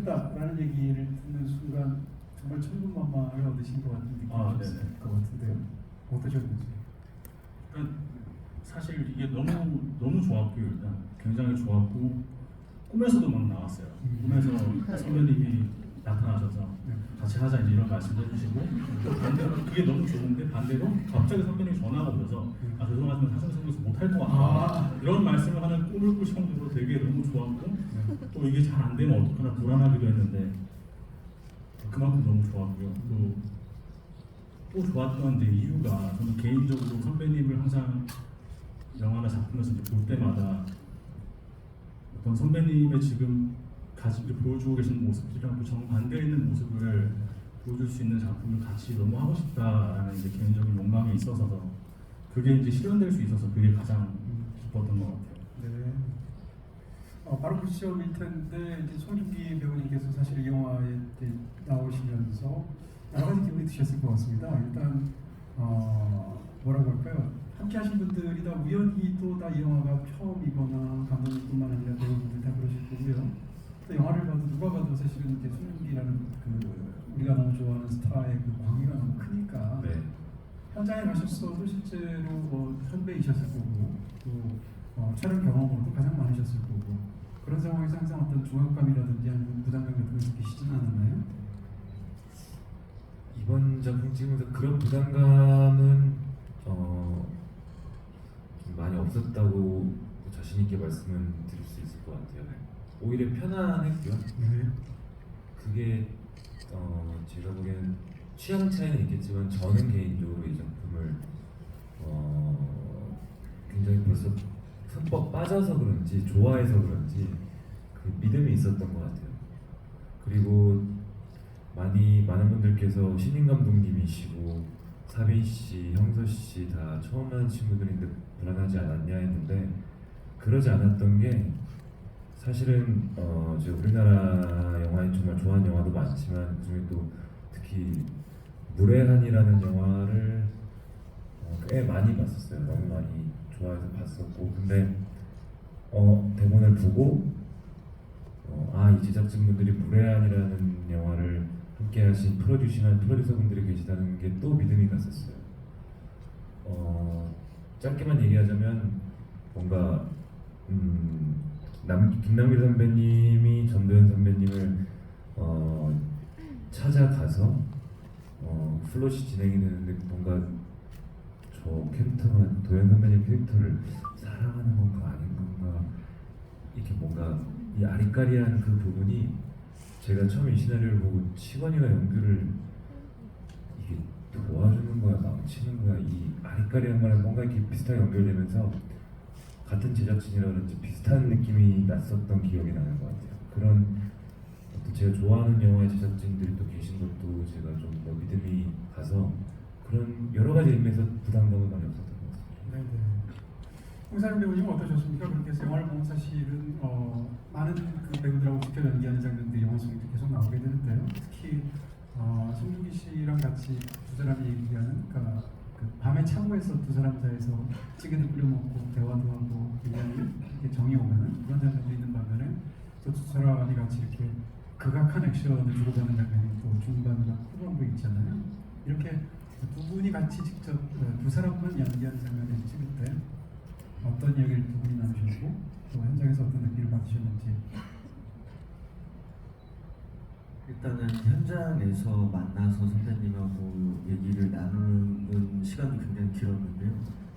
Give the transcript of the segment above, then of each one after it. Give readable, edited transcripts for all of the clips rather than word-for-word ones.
있다라는 얘기를 듣는 순간 정말 천군만마를 얻으신 것 같은 느낌이 들었을 것 같은데요. 어떠셨는지? 그러니까 사실 이게 너무 좋았고요. 일단 굉장히 좋았고 꿈에서도 막 나왔어요. 꿈에서 선배님이 나타나셔서 같이 하자 이제 이런 말씀도 해주시고 또 반대로 그게 너무 좋은데 반대로 갑자기 선배님이 전화가 오셔서 아 죄송하지만 사전 생겨서 못할 것 같다 이런 말씀을 하는 꿈을 꿀 정도로 되게 너무 좋았고 또 이게 잘 안 되면 어떡하나 불안하기도 했는데 그만큼 너무 좋았고요. 또 좋았던 이제 이유가 저는 개인적으로 선배님을 항상 영화나 작품에서 이제 볼 때마다 어떤 선배님의 지금 가지고 보여주고 계시는 모습들이랑 또 정반대에 있는 모습을 보여줄 수 있는 작품을 같이 너무 하고 싶다라는 이제 개인적인 욕망이 있어서 그게 이제 실현될 수 있어서 그게 가장 기뻤던 것 같아요. 네. 바로 그 시점일 텐데 이제 송중기 배우님께서 사실 이 영화에 이제 나오시면서 여러 가지 기분이 드셨을 것 같습니다. 일단 뭐라고 할까요? 함께 하신 분들이 다 우연히 또 다 이 영화가 처음이거나 감독님뿐만 아니라 배우분들 다 그러실 거고요. 또 영화를 봐도 누가 봐도 사실은 이제 송중기라는 그 우리가 너무 좋아하는 스타의 그 광기가 너무 크니까 네. 현장에 가셨어도 실제로 선배이셨을 거고 또 촬영 경험으로도 가장 많으셨을 거고 그런 상황에서 항상 어떤 중압감이라든지 아니면 부담감 같은 걸 느끼시진 않았나요? 이번 작품 찍으면서 그런 부담감은 좀 많이 없었다고 자신 있게 말씀을 드릴 수 있을 것 같아요. 오히려 편안했고요. 네. 그게 제가 보기에는 취향 차이는 있겠지만 저는 개인적으로 이 작품을 굉장히 벌써 흠뻑 빠져서 그런지 좋아해서 그런지 그 믿음이 있었던 것 같아요. 그리고 많은 분들께서 신인 감독님이시고 사빈 씨, 형서 씨 다 처음 하는 친구들인데 불안하지 않았냐 했는데 그러지 않았던 게 사실은 제가 우리나라 영화에 정말 좋아하는 영화도 많지만 그중에 또 특히 무례한이라는 영화를 꽤 많이 봤었어요. 너무 많이 좋아해서 봤었고 근데 대본을 보고 이 제작진분들이 무례한이라는 영화를 함께 하신 프로듀싱한 프로듀서분들이 계시다는 게 또 믿음이 갔었어요. 짧게만 얘기하자면 뭔가 김남길 선배님이 전도연 선배님을 찾아가서 플롯이 진행이 되는데 뭔가 저 캐릭터가 도연 선배님 캐릭터를 사랑하는 건가 아닌 건가 이렇게 뭔가 이 아리까리한 그 부분이 제가 처음 이 시나리오를 보고 시건이가 연기를 이게 도와주는 거야 망치는 거야 이 아리까리한 거랑 뭔가 이렇게 비슷하게 연결되면서 같은 제작진이라 그런지 비슷한 느낌이 났었던 기억이 나는 것 같아요. 그런 어떤 제가 좋아하는 영화의 제작진들이 또 계신 것도 제가 좀 더 믿음이 가서 그런 여러 가지 의미에서 부담감은 많이 없었던 것 같습니다. 네네. 홍사연 배우님 어떠셨습니까? 그렇게 해서 영화를 보면 사실은 많은 그 배우들하고 직접 연기하는 장면들이 영화 속에 계속 나오게 되는데요. 특히 송중기 씨랑 같이 두 사람이 얘기하는 그 밤의 차고에서 두 사람 사이에서 찌개도 끓여 먹고 대화도 하고 굉장히 이렇게 정이 오가는 그런 장면도 있는 반면에 또 두 사람이 같이 이렇게 극악한 액션을 주고받는 장면이 또 중반과 후반부에 있잖아요. 이렇게 두 분이 같이 직접 두 사람만 연기하는 장면을 찍을 때 어떤 이야기를 두 분이 나누셨고 또 현장에서 어떤 느낌을 받으셨는지. 일단은 현장에서 만나서 선배님하고 얘기를 나누는 시간이 굉장히 길었는데요.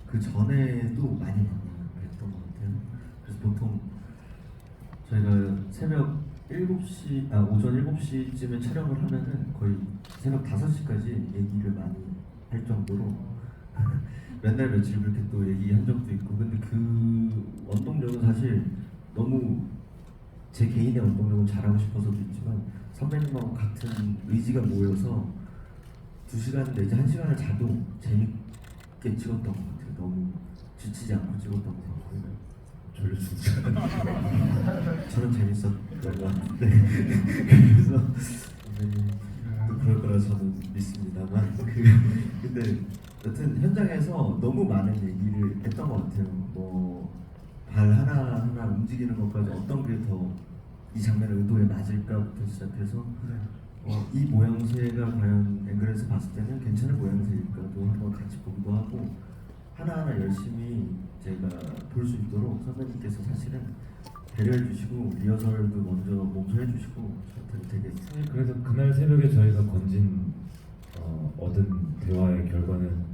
그 전에도 많이 만나뵀던 것 같아요. 그래서 보통 저희가 새벽 7시, 오전 7시쯤에 촬영을 하면은 거의 새벽 5시까지 얘기를 많이 할 정도로 맨날 며칠 그렇게 또 얘기한 적도 있고 근데 그 원동력은 사실 너무 제 개인의 원동력은 잘하고 싶어서도 있지만 선배님하고 같은 의지가 모여서 2시간 내지 1시간을 자도 재밌게 찍었던 것 같아요. 너무 지치지 않고 찍었던 것 같고요. 졸려 죽지 않았어요. 저는 재밌었던 것 같은데 그래서 선배님도 그럴 거라 저는 믿습니다만 근데 여튼 현장에서 너무 많은 얘기를 했던 것 같아요. 뭐 발 하나하나 움직이는 것까지 어떤 게 더 이 장면의 의도에 맞을까부터 시작해서 네. 이 모양새가 과연 앵글에서 봤을 때는 괜찮은 모양새일까도 한번 같이 보기도 하고 하나하나 열심히 제가 볼 수 있도록 선배님께서 사실은 배려해 주시고 리허설도 먼저 몸소해 주시고 저한테 되게 사실 그래서 그날 새벽에 저희가 얻은 대화의 결과는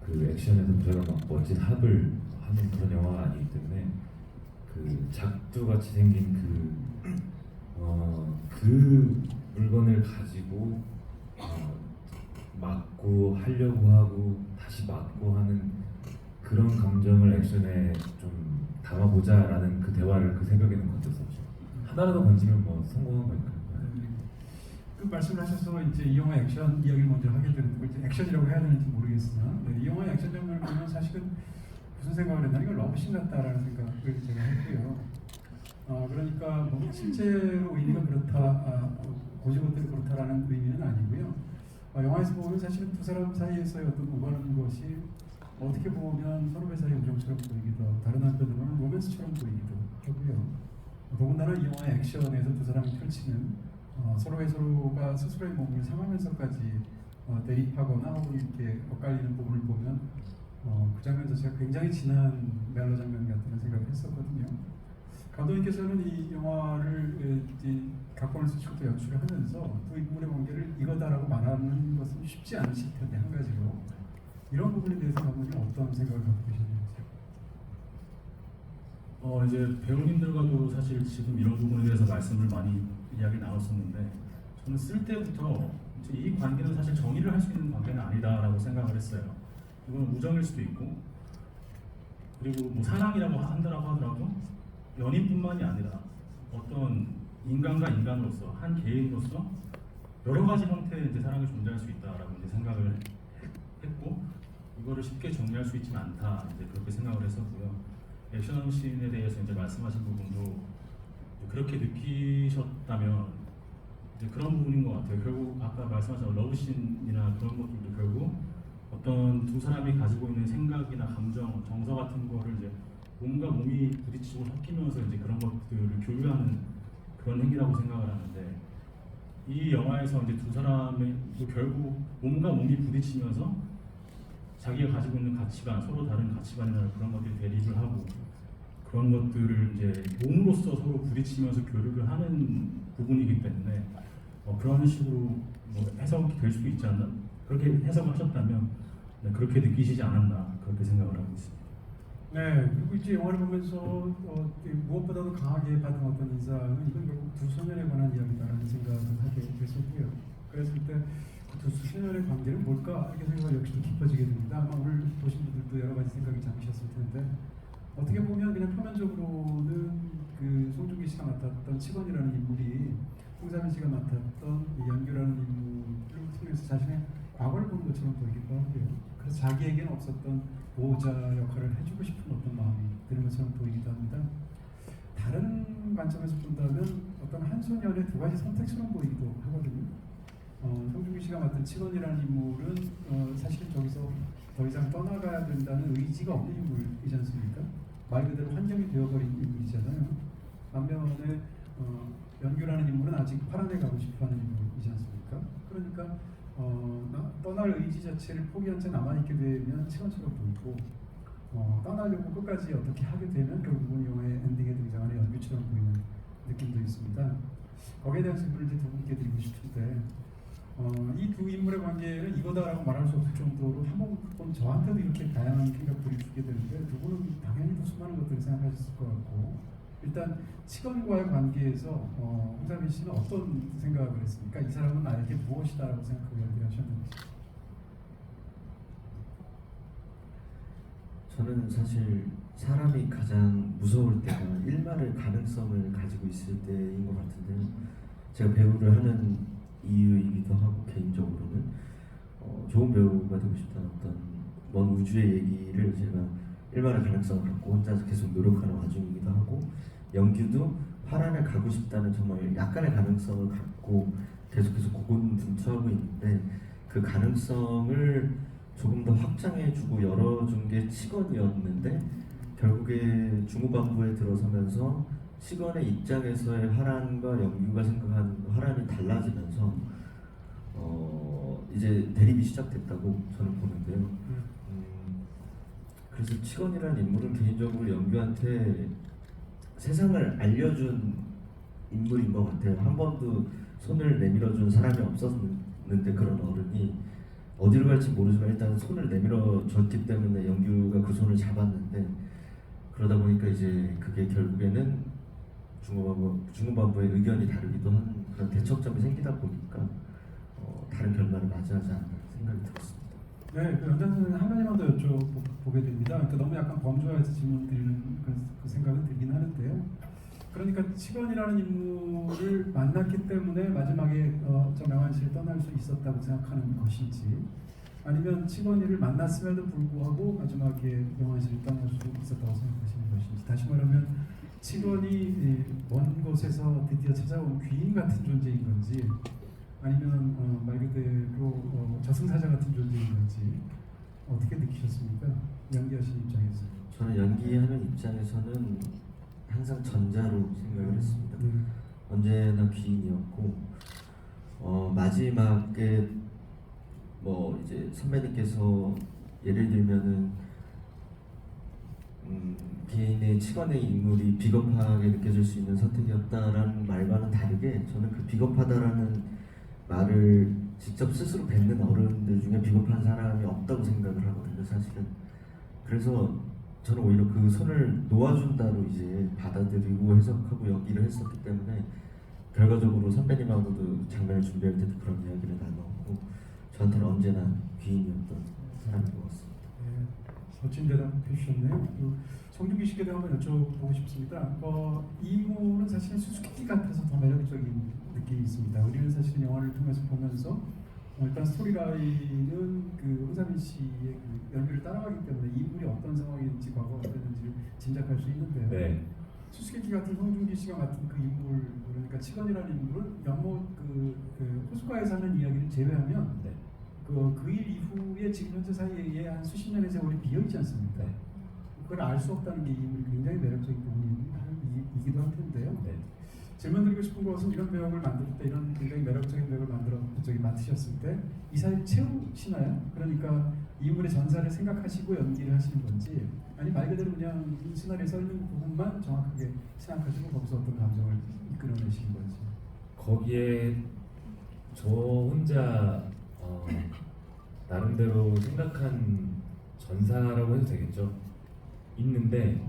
그 액션에서 저희가 막 멋진 합을 하는 그런 영화가 아니기 때문에 그 작두같이 생긴 그 물건을 가지고 맞고 하려고 하고 다시 맞고 하는 그런 감정을 액션에 좀 담아보자라는 그 대화를 그 새벽에는 건졌었죠. 하나라도 건지면 뭐 성공한 거니까. 그 말씀을 하셔서 이제 이 영화 액션 이야기를 먼저 하게 되는 거 이제 액션이라고 해야 되는지 모르겠으나 이 영화의 액션 장면을 보면 사실은 무슨 생각을 했나 이거 러브씬 같다라는 생각을 제가 했고요. 그러니까 뭐 실제로 의미가 그렇다, 고지고대로 그렇다라는 의미는 아니고요. 영화에서 보면 사실은 두 사람 사이에서의 어떤 오가는 것이 어떻게 보면 서로의 사이 우정처럼 보이기도 하고 다른 한편으로는 로맨스처럼 보이기도 하고요. 더군다나 이 영화의 액션에서 두 사람이 펼치는 서로가 스스로의 몸을 상하면서까지 대립하거나 혹은 이렇게 엇갈리는 부분을 보면 그 장면 자체가 굉장히 진한 멜로 장면 같다는 생각을 했었거든요. 감독님께서는 이 영화를 각본을 쓰시고 또 연출을 하면서 두 인물의 관계를 이거다라고 말하는 것은 쉽지 않으실 텐데 한 가지로 이런 부분에 대해서 감독님 어떤 생각을 갖고 계셨는지? 이제 배우님들과도 사실 지금 이런 부분에 대해서 말씀을 많이 이야기 나눴었는데 저는 쓸 때부터 이제 이 관계는 사실 정의를 할 수 있는 관계는 아니다라고 생각을 했어요. 이건 우정일 수도 있고 그리고 뭐 사랑이라고 한다라고 하더라도 연인뿐만이 아니라 어떤 인간과 인간으로서 한 개인으로서 여러 가지 형태의 이제 사랑이 존재할 수 있다라고 이제 생각을 했고 이거를 쉽게 정리할 수 있지는 않다 이제 그렇게 생각을 했었고요. 액션씬에 대해서 이제 말씀하신 부분도 그렇게 느끼셨다면 이제 그런 부분인 것 같아요. 결국 아까 말씀하신 러브씬이나 그런 것들도 결국 어떤 두 사람이 가지고 있는 생각이나 감정, 정서 같은 거를 이제 몸과 몸이 부딪히고 섞이면서 이제 그런 것들을 교류하는 그런 행위라고 생각을 하는데 이 영화에서 이제 두 사람의 결국 몸과 몸이 부딪히면서 자기가 가지고 있는 가치관, 서로 다른 가치관이나 그런 것들이 대립을 하고 그런 것들을 이제 몸으로서 서로 부딪히면서 교류를 하는 부분이기 때문에 그런 식으로 뭐 해석이 될 수도 있지 않나 그렇게 해석을 하셨다면 그렇게 느끼시지 않았나 그렇게 생각을 하고 있습니다. 네, 그리고 이제 영화를 보면서 무엇보다도 강하게 받은 어떤 인상은 이건 결국 두 소년에 관한 이야기다라는 생각을 하게 됐었고요. 그랬을 때 그 두 소년의 관계는 뭘까 이렇게 생각이 역시 깊어지게 됩니다. 아마 오늘 보신 분들도 여러 가지 생각이 잠기셨을 텐데 어떻게 보면 그냥 표면적으로는 그 송중기 씨가 맡았던 직원이라는 인물이 홍삼인 씨가 맡았던 이 연규라는 인물을 통해서 자신의 과거를 보는 것처럼 보이기도 하고요. 그래서 자기에게는 없었던 보호자 역할을 해주고 싶은 어떤 마음이 드는 것처럼 보이기도 합니다. 다른 관점에서 본다면 어떤 한 소년의 두 가지 선택처럼 보이기도 하거든요. 송중기 씨가 맡은 직원이라는 인물은 사실 저기서 더 이상 떠나가야 된다는 의지가 없는 인물이지 않습니까? 말 그대로 환경이 되어버린 인물이잖아요. 반면에 연규라는 인물은 아직 파란에 가고 싶어하는 인물이지 않습니까? 그러니까 떠날 의지 자체를 포기한 채 남아있게 되면 시간처럼 보이고 떠나려고 끝까지 어떻게 하게 되면 결국은 영화의 엔딩에 등장하는 연규처럼 보이는 느낌도 있습니다. 거기에 대한 질문을 이제 두 분께 드리고 싶은데 이 두 인물의 관계는 이거다라고 말할 수 없을 정도로 한번 저한테도 이렇게 다양한 생각들이 들게 되는데 두 분은 당연히 더 수많은 것들을 생각하셨을 것 같고 일단 직원과의 관계에서 홍삼인 씨는 어떤 생각을 했습니까? 이 사람은 나에게 무엇이다라고 생각하고 이야기를 하셨는지. 저는 사실 사람이 가장 무서울 때가 일말의 가능성을 가지고 있을 때인 것 같은데요. 제가 배우를 하는 이유이기도 하고 개인적으로는 좋은 배우가 되고 싶다는 어떤 먼 우주의 얘기를 제가 일말의 가능성을 갖고 혼자서 계속 노력하는 와중이기도 하고 연규도 파란을 가고 싶다는 정말 약간의 가능성을 갖고 계속해서 고군분투하고 있는데 그 가능성을 조금 더 확장해주고 열어준 게 직원이었는데 결국에 중후반부에 들어서면서 시건의 입장에서의 화란과 영규가 생각한 화란이 달라지면서 이제 대립이 시작됐다고 저는 보는데요. 그래서 치건이라는 인물은 개인적으로 영규한테 세상을 알려준 인물인 것 같아요. 한 번도 손을 내밀어준 사람이 없었는데 그런 어른이 어디로 갈지 모르지만 일단 손을 내밀어줬기 때문에 영규가 그 손을 잡았는데, 그러다 보니까 이제 그게 결국에는 중국반부의 의견이 다르기도 한 그런 대척점이 생기다 보니까 다른 결말을 맞이하지 않나 생각이 들었습니다. 네, 그 연장선생님 한 가지만 더 여쭤보게 됩니다. 그러니까 너무 약간 범주화해서 질문 드리는 그 생각은 들긴 하는데요. 그러니까 치건이라는 인물을 만났기 때문에 마지막에 저 명한 씨를 떠날 수 있었다고 생각하는 것인지, 아니면 치건이를 만났음에도 불구하고 마지막에 명한 씨를 떠날 수 있었다고 생각하시는 것인지, 다시 말하면 치건이 먼 곳에서 드디어 찾아온 귀인 같은 존재인 건지, 아니면 말 그대로 저승사자 같은 존재인 건지 어떻게 느끼셨습니까? 연기하신 입장에서. 저는 연기하는 입장에서는 항상 전자로 생각을 했습니다. 언제나 귀인이었고 마지막에 뭐 이제 선배님께서 예를 들면은 개인의 치관의 인물이 비겁하게 느껴질 수 있는 선택이었다라는 말과는 다르게, 저는 그 비겁하다라는 말을 직접 스스로 뱉는 어른들 중에 비겁한 사람이 없다고 생각을 하거든요, 사실은. 그래서 저는 오히려 그 손을 놓아준다로 이제 받아들이고 해석하고 연기를 했었기 때문에 결과적으로 선배님하고도 장면을 준비할 때도 그런 이야기를 나눴고, 저한테는 언제나 귀인이었던 사람인 것 같습니다. 네, 멋진 대답 해주셨네요. 송중기 씨께 대해 한번 여쭤보고 싶습니다. 이 인물은 사실 수수께끼 같아서 더 매력적인 느낌이 있습니다. 우리는 사실 영화를 통해서 보면서 일단 스토리라인은 그 홍사민 씨의 그 연기를 따라가기 때문에 이 인물이 어떤 상황인지 과거가 어땠는지를 짐작할 수 있는데요. 네. 수수께끼 같은 송중기 씨가 맡은 그 인물, 그러니까 치건이라는 인물은 연못 그 호숫가에서 하는 이야기를 제외하면 네. 그 일 이후에 지금 현재 사이에 한 수십 년의 세월이 비어있지 않습니까? 네. 그걸 알 수 없다는 게 이 인물이 굉장히 매력적인 부분이기도 할 텐데요. 네. 질문 드리고 싶은 것은 이런 배역을 만들 때, 이런 굉장히 매력적인 배역을 맡으셨을 때 이 사실 채우시나요? 그러니까 이 인물의 전사를 생각하시고 연기를 하시는 건지, 아니 말 그대로 그냥 시나리오에 써 있는 부분만 정확하게 생각하시고 거기서 어떤 감정을 이끌어내시는 건지. 거기에 저 혼자 나름대로 생각한 전사라고 해도 되겠죠. 있는데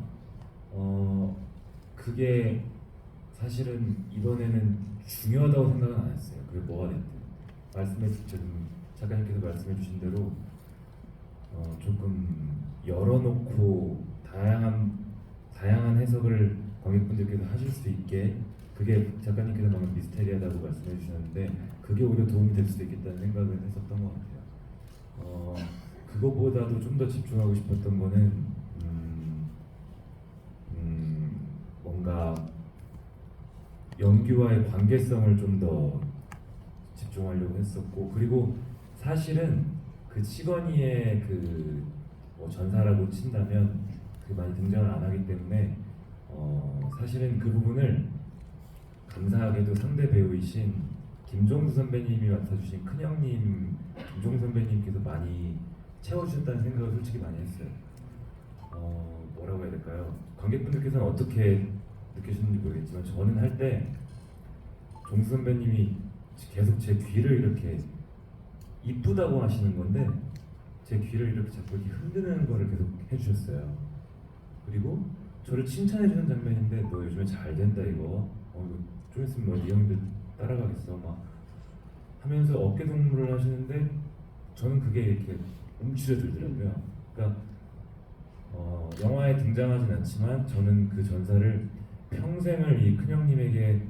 그게 사실은 이번에는 중요하다고 생각은 안 했어요. 그게 뭐가 됐든 지금 작가님께서 말씀해주신 대로 조금 열어놓고 다양한 해석을 관객분들께서 하실 수 있게, 그게 작가님께서 방금 미스테리하다고 말씀해 주셨는데 그게 오히려 도움이 될 수도 있겠다는 생각을 했었던 것 같아요. 그것보다도 좀 더 집중하고 싶었던 거는 뭔가 연기와의 관계성을 좀 더 집중하려고 했었고, 그리고 사실은 그 치건이의 뭐 전사라고 친다면 그 많이 등장을 안 하기 때문에 사실은 그 부분을 감사하게도 상대 배우이신 김종수 선배님이 맡아주신 큰형님 김종수 선배님께서 많이 채워주셨다는 생각을 솔직히 많이 했어요. 뭐라고 해야 될까요? 관객분들께서는 어떻게 느끼셨는지 모르겠지만 저는 할 때 종수 선배님이 계속 제 귀를 이렇게 이쁘다고 하시는 건데 제 귀를 이렇게 자꾸 이렇게 흔드는 거를 계속 해주셨어요. 그리고 저를 칭찬해주는 장면인데 너 요즘에 잘 된다 이거 좀 있으면 뭐 이 형들 따라가겠어 막 하면서 어깨 동무를 하시는데 저는 그게 이렇게 움츠려들더라고요. 그러니까 영화에 등장하진 않지만 저는 그 전사를 평생을 이 큰형님의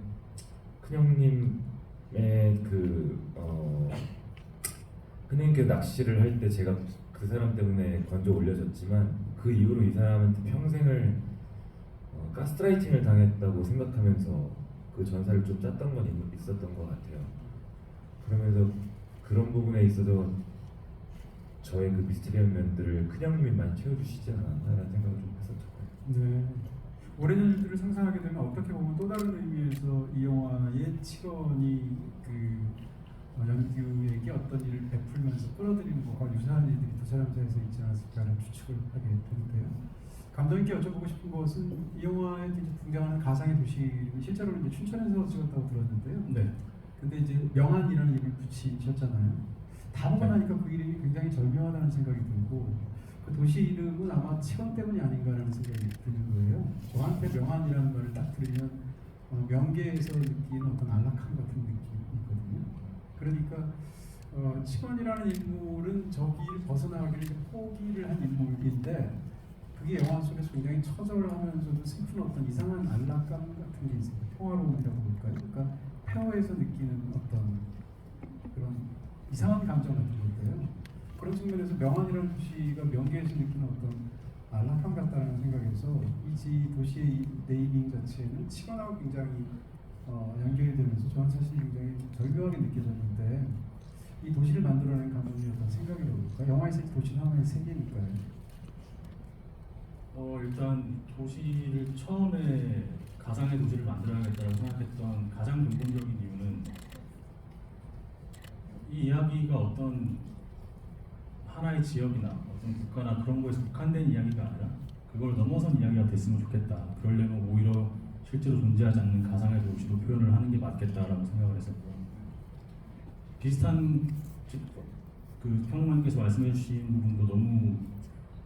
큰형님께 낚시를 할 때 제가 그 사람 때문에 건져 올려졌지만 그 이후로 이 사람한테 평생을 가스라이팅을 당했다고 생각하면서 그 전사를 좀 짰던 건 있었던 것 같아요. 그러면서 그런 부분에 있어서 저의 그 미스테리한 면들을 큰형님이 많이 채워주시지 않았나라는 생각을 좀 했었죠. 네. 오래전 일들을 상상하게 되면 어떻게 보면 또 다른 의미에서 이 영화의 치건이 연규에게 어떤 일을 베풀면서 끌어들이는 것과 유사한 일들이 두 사람 사이에서 있지 않았을까라는 추측을 하게 되는데요. 감독님께 여쭤보고 싶은 것은 이 영화에 이제 등장하는 가상의 도시는 실제로 이제 춘천에서 찍었다고 들었는데요. 네. 근데 이제 명안이라는 이름을 붙이셨잖아요. 다 보고 나니까 그 이름이 굉장히 절묘하다는 생각이 들고 그 도시 이름은 아마 치건 때문이 아닌가라는 생각이 드는 거예요. 저한테 명안이라는 말을 딱 들으면 명계에서 느끼는 어떤 안락함 같은 느낌이 있거든요. 그러니까 치건이라는 인물은 저기를 벗어나기를 포기를 한 인물인데 그게 영화 속에서 굉장히 처절하면서도 슬픈 어떤 이상한 안락감 같은 게 있어요. 평화로움이라고 볼까요? 그러니까 폐허에서 느끼는 어떤 그런 이상한 감정 같은 것들요. 그런 측면에서 명안이라는 도시가 명계에서 느끼는 어떤 안락함 같다는 생각에서 이 도시의 이 네이밍 자체는 치관하고 굉장히 연결이 되면서 저는 사실 굉장히 절묘하게 느껴졌는데 이 도시를 만들어낸 감독의 어떤 생각이라고 볼까? 영화에서 도시는 하나의 세계니까요. 일단 도시를 처음에 가상의 도시를 만들어야겠다고 생각했던 가장 근본적인 이유는 이 이야기가 어떤 하나의 지역이나 어떤 국가나 그런 거에서 국한된 이야기가 아니라 그걸 넘어선 이야기가 됐으면 좋겠다. 그러려면 오히려 실제로 존재하지 않는 가상의 도시로 표현을 하는 게 맞겠다라고 생각을 했었고요. 비슷한 그 평론가님께서 말씀해주신 부분도 너무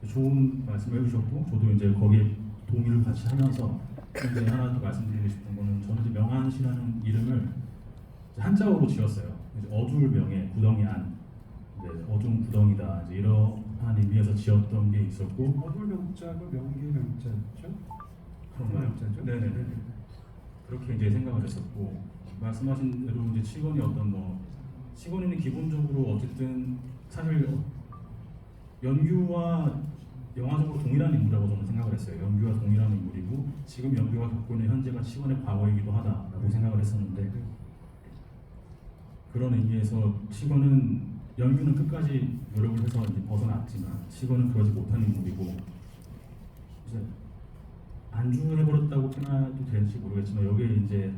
좋은 말씀을 해주셨고 저도 이제 거기에 동의를 같이 하면서 이제 하나 더 말씀드리고 싶은 거는 저는 이제 명안시라는 이름을 한자어로 지었어요. 이제 어두울 명예 구덩이 안 이제 어두운 구덩이다 이제 이러한 의미에서 지었던 게 있었고 어두울 명자가 명계 명자죠? 그런가요? 명자죠? 네네. 그렇게 이제 생각을 했었고 말씀하신 대로 이제 치건이 치건이는 기본적으로 어쨌든 사실 연규와 영화적으로 동일한 인물이라고 저는 생각을 했어요. 연규와 동일한 인물이고 지금 연규가 겪고 있는 현재가 치건의 과거이기도 하다라고 생각을 했었는데 그런 의미에서 치건은 연규는 끝까지 노력을 해서 이제 벗어났지만 치건은 그러지 못한 인물이고 이제 안주해버렸다고 표현해도 될지 모르겠지만 여기에 이제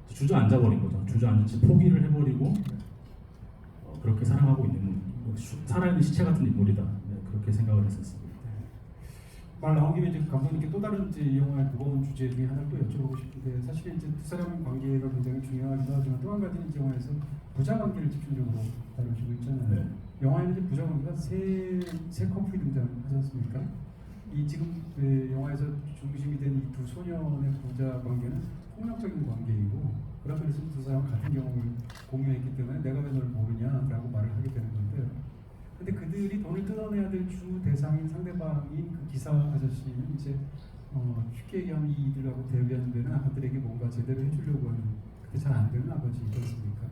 주저앉아버린 거죠. 주저앉은 채 포기를 해버리고 그렇게 살아가고 있는 살아있는 시체 같은 인물이다. 네, 그렇게 생각을 했었습니다. 말 나온 김에 이제 감독님께 또 다른 이제 이 영화의 무거운 주제 중에 하나를 또 여쭤보고 싶은데 사실 이제 두 사람 관계가 굉장히 중요하기도 하지만 또 한 가지는 이 영화에서 부자 관계를 집중적으로 다루시고 있잖아요. 네. 영화에는 이제 부자 관계가 세 커플이 등장하지 않습니까? 이 지금 영화에서 중심이 된 이 두 소년의 부자 관계는 폭력적인 관계이고 그렇게 해서 두 사람 같은 경험을 공유했기 때문에 내가 왜 널 모르냐라고 말을 하게 되는 건데요. 근데 그들이 돈을 뜯어내야 될 주 대상인 상대방인 그 기사 아저씨는 이제 쉽게 얘기하면 이들하고 대변되는 아들에게 뭔가 제대로 해주려고 하는 그게 잘 안 되는 아버지지 않습니까?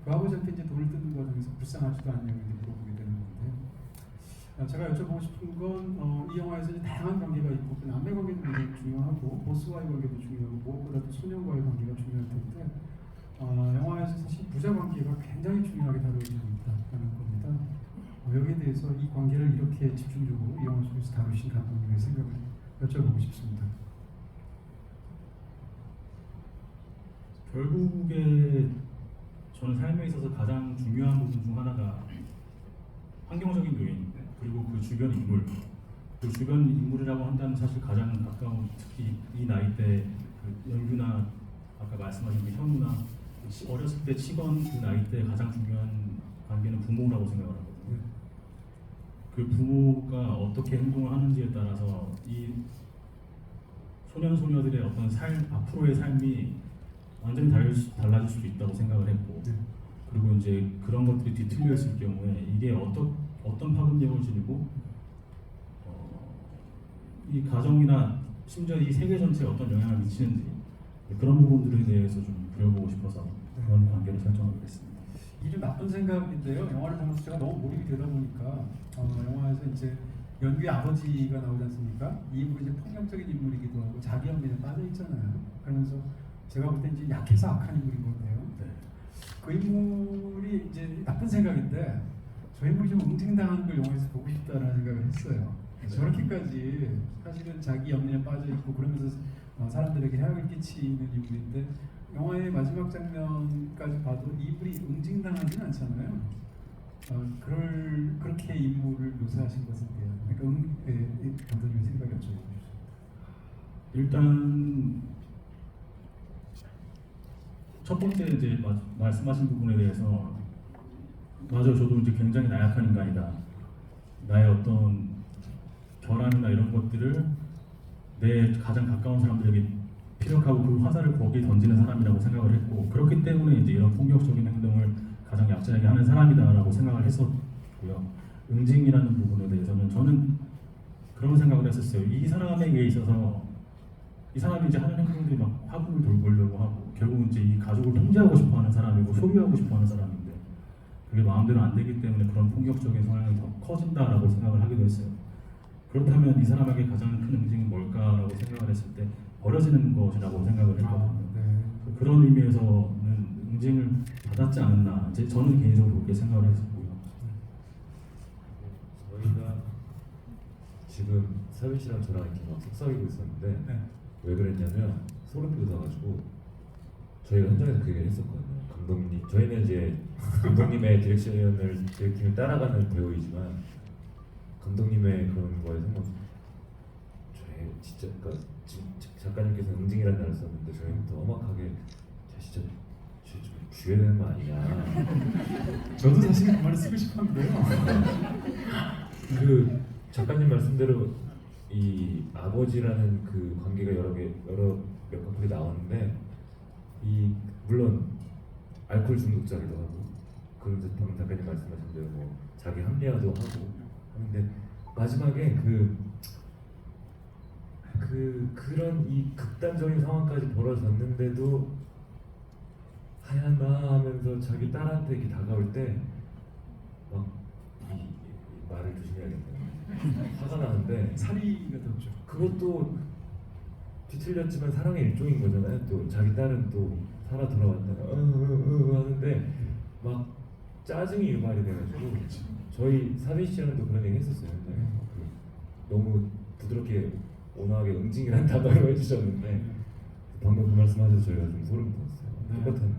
그 아버지한테 이제 돈을 뜯는 과정에서 불쌍하지도 않냐고 물어보게 되는 건데요. 제가 여쭤보고 싶은 건 이 영화에서 이제 다양한 관계가 있고 그 남매 관계도 굉장히 중요하고 보스와의 관계도 중요하고 무엇보다도 소년과의 관계가 중요할 텐데 영화에서 사실 부자 관계가 굉장히 중요하게 다루어지고 있다는 겁니다. 여기에 대해서 이 관계를 이렇게 집중적으로 이 영화 속에서 다루신 감독님의 생각을 여쭤보고 싶습니다. 결국에 저는 삶에 있어서 가장 중요한 부분 중 하나가 환경적인 요인 그리고 그 주변 인물 그 주변 인물이라고 한다면 사실 가장 가까운 특히 이 나이 때 그 연규나 아까 말씀하신 그 현우나 어렸을 때 치건 그 나이 때 가장 중요한 관계는 부모라고 생각을 하거든요. 그 부모가 어떻게 행동을 하는지에 따라서 이 소년 소녀들의 어떤 앞으로의 삶이 완전히 달라질 수도 있다고 생각을 했고 그리고 이제 그런 것들이 뒤틀려 있을 경우에 이게 어떤 파급력을 지니고 이 가정이나 심지어 이 세계 전체에 어떤 영향을 미치는지 그런 부분들에 대해서 좀 그려보고 싶어서 그런 관계를 설정하게 됐습니다. 이게 좀 나쁜 생각인데요. 영화를 보면서 제가 너무 몰입이 되다 보니까 영화에서 이제 연규의 아버지가 나오지 않습니까? 이 인물이 이제 폭력적인 인물이기도 하고 자기 연민에 빠져 있잖아요. 그러면서 제가 볼 때 이제 약해서 악한 인물인 건데요. 네. 그 인물이 이제 나쁜 생각인데 저 인물이 좀 응징당하는 걸 영화에서 보고 싶다는 생각을 했어요. 저렇게까지 사실은 자기 연민에 빠져 있고 그러면서 사람들에게 해악을 끼치는 인물인데 영화의 마지막 장면까지 봐도 이분이 응징당하지는 않잖아요. 그렇게 인물을 묘사하신 것에 대한 그러니까 감독님의 생각이 여쭤보고 일단 첫 번째 이제 말씀하신 부분에 대해서 맞아요. 저도 이제 굉장히 나약한 인간이다. 나의 어떤 결함이나 이런 것들을 내 가장 가까운 사람들에게 피력하고 그 화살을 거기에 던지는 사람이라고 생각을 했고 그렇기 때문에 이제 이런 폭력적인 행동을 가장 약자에게 하는 사람이다라고 생각을 했었고요. 응징이라는 부분에 대해서는 저는 그런 생각을 했었어요. 이 사람에게 있어서 이 사람이 이제 하는 행동들이 막 화분을 돌보려고 하고 결국 이제 이 가족을 통제하고 싶어하는 사람이고 소유하고 싶어하는 사람인데 그게 마음대로 안 되기 때문에 그런 폭력적인 성향이 더 커진다라고 생각을 하기도 했어요. 그렇다면 이 사람에게 가장 큰 응징이 뭘까라고 생각을 했을 때 버려지는 것이라고 생각을 했거든요. 네. 그런 의미에서는 응징을 받았지 않았나 이제 저는 개인적으로 그렇게 생각을 했었고요. 저희가 지금 사빈 씨랑 저랑 이렇게 막 속삭이고 있었는데 네. 왜 그랬냐면 소름 돋아가지고 저희가 현장에서 그 얘기를 했었거든요. 감독님, 저희는 이제 감독님의 디렉팅을 따라가는 배우이지만 감독님의 그런 거에 상관 저희 진짜 그러니까 지금 작가님께서 응징이라는 말을 썼는데 저희는 또 엄악하게 진짜 좀 죽여야 되는 거 아니냐. 저도 사실 그 말을 쓰고 싶었는데요. 그 작가님 말씀대로 이 아버지라는 그 관계가 여러 몇 가지 나오는데 이 물론 알코올 중독자기도 하고 그런데 방금 작가님 말씀하신 대로 뭐 자기 합리화도 하고 하는데 마지막에 그런 이 극단적인 상황까지 벌어졌는데도 하얀가 하면서 자기 딸한테 이렇게 다가올 때막 이 말을 조심해야겠다. 화가 나는데 사리가 덥죠. 그것도 뒤틀렸지만 사랑의 일종인 거잖아요. 또 자기 딸은 또 살아 돌아왔다가 하는데 막 짜증이 유발이 돼가지고 저희 사빈 씨랑도 그런 얘기 했었어요. 너무 부드럽게 온화하게 응징이라는 단어를 해주셨는데 방금 그 말씀하셔서 저희가 좀 소름 돋았어요. 똑같은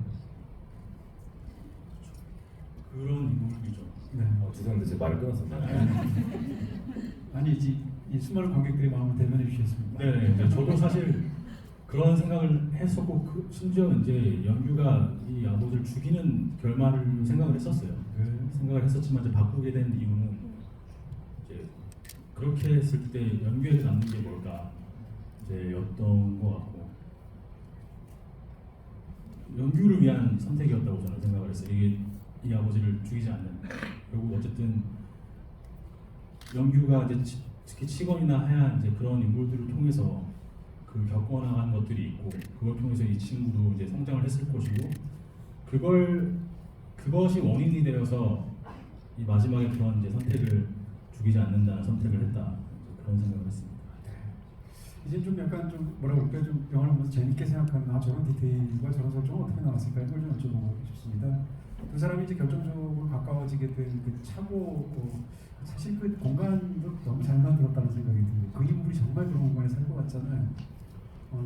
그런 인물이죠. 네. 죄송한데 제 말을 끊었었나요? 아니 이 수많은 관객들의 마음을 대변해 주셨습니다. 네, 이제 저도 사실 그런 생각을 했었고 심지어 이제 연규가 이 아버지를 죽이는 결말을 생각을 했었어요. 생각을 했었지만 이제 바꾸게 된 이유는 이제 그렇게 했을 때 연규에게 남는 게 뭘까 이제 였던 것 같고 연규를 위한 선택이었다고 저는 생각을 했어요. 이게 이 아버지를 죽이지 않는 결국 어쨌든 연규가 이제 특히 치건이나 하얀 이제 그런 인물들을 통해서 그 겪어나간 것들이 있고 그걸 통해서 이 친구도 이제 성장을 했을 것이고 그것이 원인이 되어서 이 마지막에 그런 이제 선택을 죽이지 않는다는 선택을 했다 그런 생각을 했습니다. 이제 좀 약간 좀 뭐라 그럴까요? 좀 영화를 보면서 재밌게 생각하는 저런 디테일과 저런 설정은 어떻게 나왔을까 이걸 좀 여쭤보고 싶습니다. 두 사람이 이제 결정적으로 가까워지게 된 그 차고 사실 그 공간도 너무 잘 만들었다는 생각이 들어요. 그 인물이 정말 그런 공간에 살 것 같잖아요.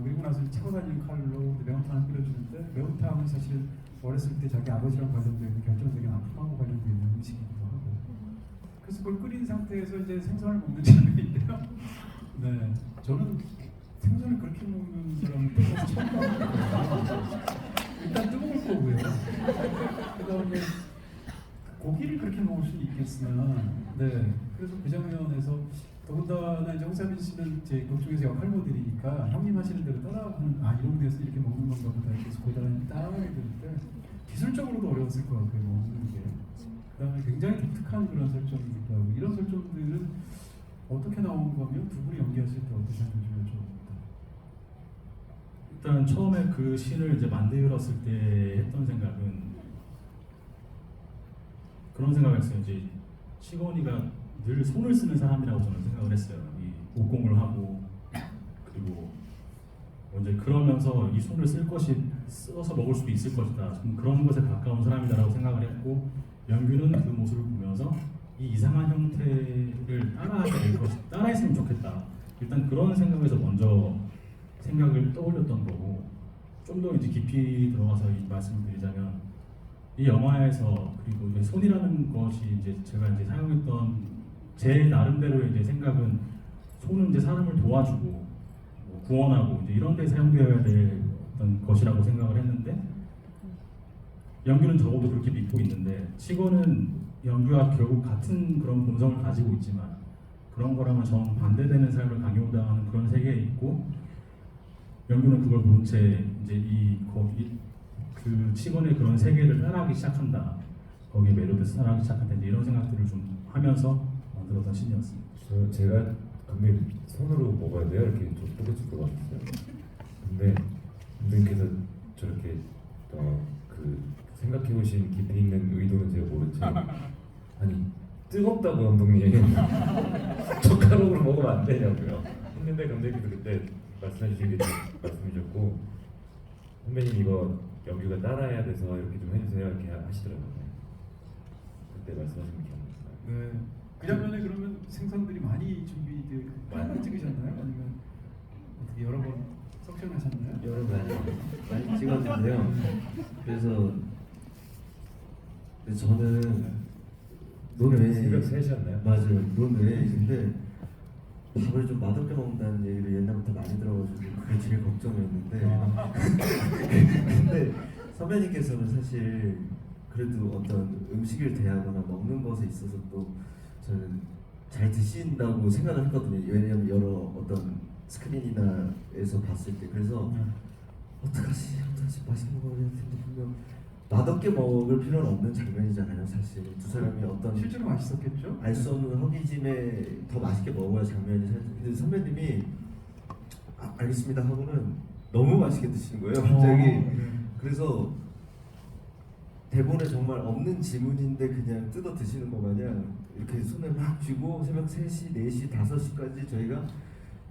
그리고 나서 차고 다니는 칼로 매운탕을 끓여주는데 매운탕은 사실 어렸을 때 자기 아버지랑 관련되어 있는 결정적인 아픔하고 관련되어 있는 음식이기도 하고 그래서 그걸 끓인 상태에서 이제 생선을 먹는 장면인데요. 네, 저는 생선을 그렇게 먹는 사람은 또 처음 봤거든요. 일단 뜨거울 거고요. 그다음에 고기를 그렇게 먹을 수 있겠으나, 네. 그래서 그 장면에서 더군다나 이제 홍사빈 씨는 제 그쪽에서 역할 모델이니까 형님 하시는 대로 따라하는 이런 데서 이렇게 먹는 건가 보다 이렇게 고단히 따라하게 되는데 기술적으로도 어려웠을 것 같고요 먹는 게. 그다음에 굉장히 독특한 그런 설정이기도 하고 이런 설정들은 어떻게 나온 거면 두 분이 연기하실 때 어떻게 하는지 여쭤봅니다. 일단 처음에 그 씬을 이제 만들었을 때 했던 생각은 그런 생각을 했어요. 이제 시건이가 늘 손을 쓰는 사람이라고 저는 생각을 했어요. 이 목공을 하고 그리고 이제 그러면서 이 손을 써서 먹을 수도 있을 것이다. 좀 그런 것에 가까운 사람이다라고 생각을 했고 연규는 그 모습을 보면서 이 이상한 형태를 따라했으면 좋겠다. 일단 그런 생각에서 먼저 생각을 떠올렸던 거고, 좀 더 이제 깊이 들어가서 이 말씀드리자면, 이 영화에서 그리고 이제 손이라는 것이 이제 제가 이제 사용했던 제 나름대로의 이제 생각은, 손은 이제 사람을 도와주고 뭐 구원하고 이제 이런 데 사용되어야 될 어떤 것이라고 생각을 했는데, 연규는 적어도 그렇게 믿고 있는데, 치고는 연규와 결국 같은 그런 본성을 가지고 있지만 그런 거랑은 정 반대되는 삶을 강요당하는 그런 세계에 있고, 연규는 그걸 모른 채 이제 그 치곤의 그런 세계를 따라하기 시작한다. 거기에 매료돼서 따라하기 시작한다. 이제 이런 생각들을 좀 하면서 만들었던 신이었습니다. 제가 근데 손으로 먹어야 돼요? 이렇게 좀 쪼개줄 것 같았어요. 근데 감독님께서 저렇게 그 생각해보신 깊이 있는 의도는 제가 모르지. 아니 뜨겁다고 감독님 젓가락으로 먹으면 안 되냐고요. 했는데 감독님께서 그때 말씀해주신 게 말씀이셨고, 선배님 이거 연규가 따라해야 돼서 이렇게 좀 해주세요 이렇게 하시더라고요. 그때 말씀하신 게 기억나요. 네. 그 장면에 그러면 생선들이 많이 준비되어 많이 찍으셨나요? 아니면 어떻게 여러 번 석션하셨나요? 여러 많이 찍었는데요. 그래서 근데 저는 논외 새벽 3시였나요? 맞아요. 논외인데 밥을 좀 맛없게 먹는다는 얘기를 옛날부터 많이 들어가지고 그게 제일 걱정이었는데 근데 선배님께서는 사실 그래도 어떤 음식을 대하거나 먹는 것에 있어서 또 저는 잘 드신다고 생각을 했거든요. 왜냐면 여러 어떤 스크린이나에서 봤을 때 그래서 어떡하지 맛있게 먹어야 되는데 분명 맛없게 먹을 필요는 없는 장면이잖아요. 사실 두 사람이 어떤 실제로 맛있었겠죠? 알 수 없는 허기짐에 더 맛있게 먹어야 장면이 사실. 근데 선배님이 알겠습니다 하고는 너무 맛있게 드시는 거예요 갑자기. 네. 그래서 대본에 정말 없는 지문인데 그냥 뜯어 드시는 거 마냥 이렇게 손을 막 쥐고 새벽 3시, 4시, 5시까지 저희가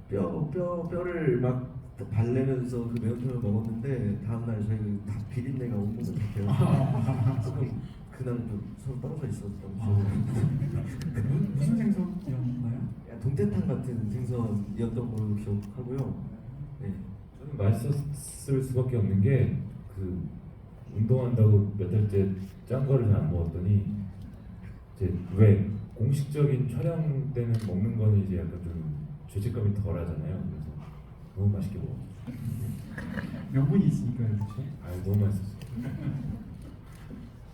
뼈를 막 발레면서 그 매운탕을 먹었는데 다음날 저희 다 비린내가 온몸에 다 배어서 그날 좀 서로 떨어져 있었던 무슨 생선이었나요? 동태탕 같은 생선이었던 걸로 기억하고요. 네. 저는 맛있었을 수밖에 없는 게 그 운동한다고 몇 달째 짠 거를 잘 안 먹었더니 이제 왜 공식적인 촬영 때는 먹는 거는 이제 약간 좀 죄책감이 덜하잖아요. 그래서 너무 맛있게 먹었어요. 명분이 있으니까요, 그렇죠? 너무 맛있었어요.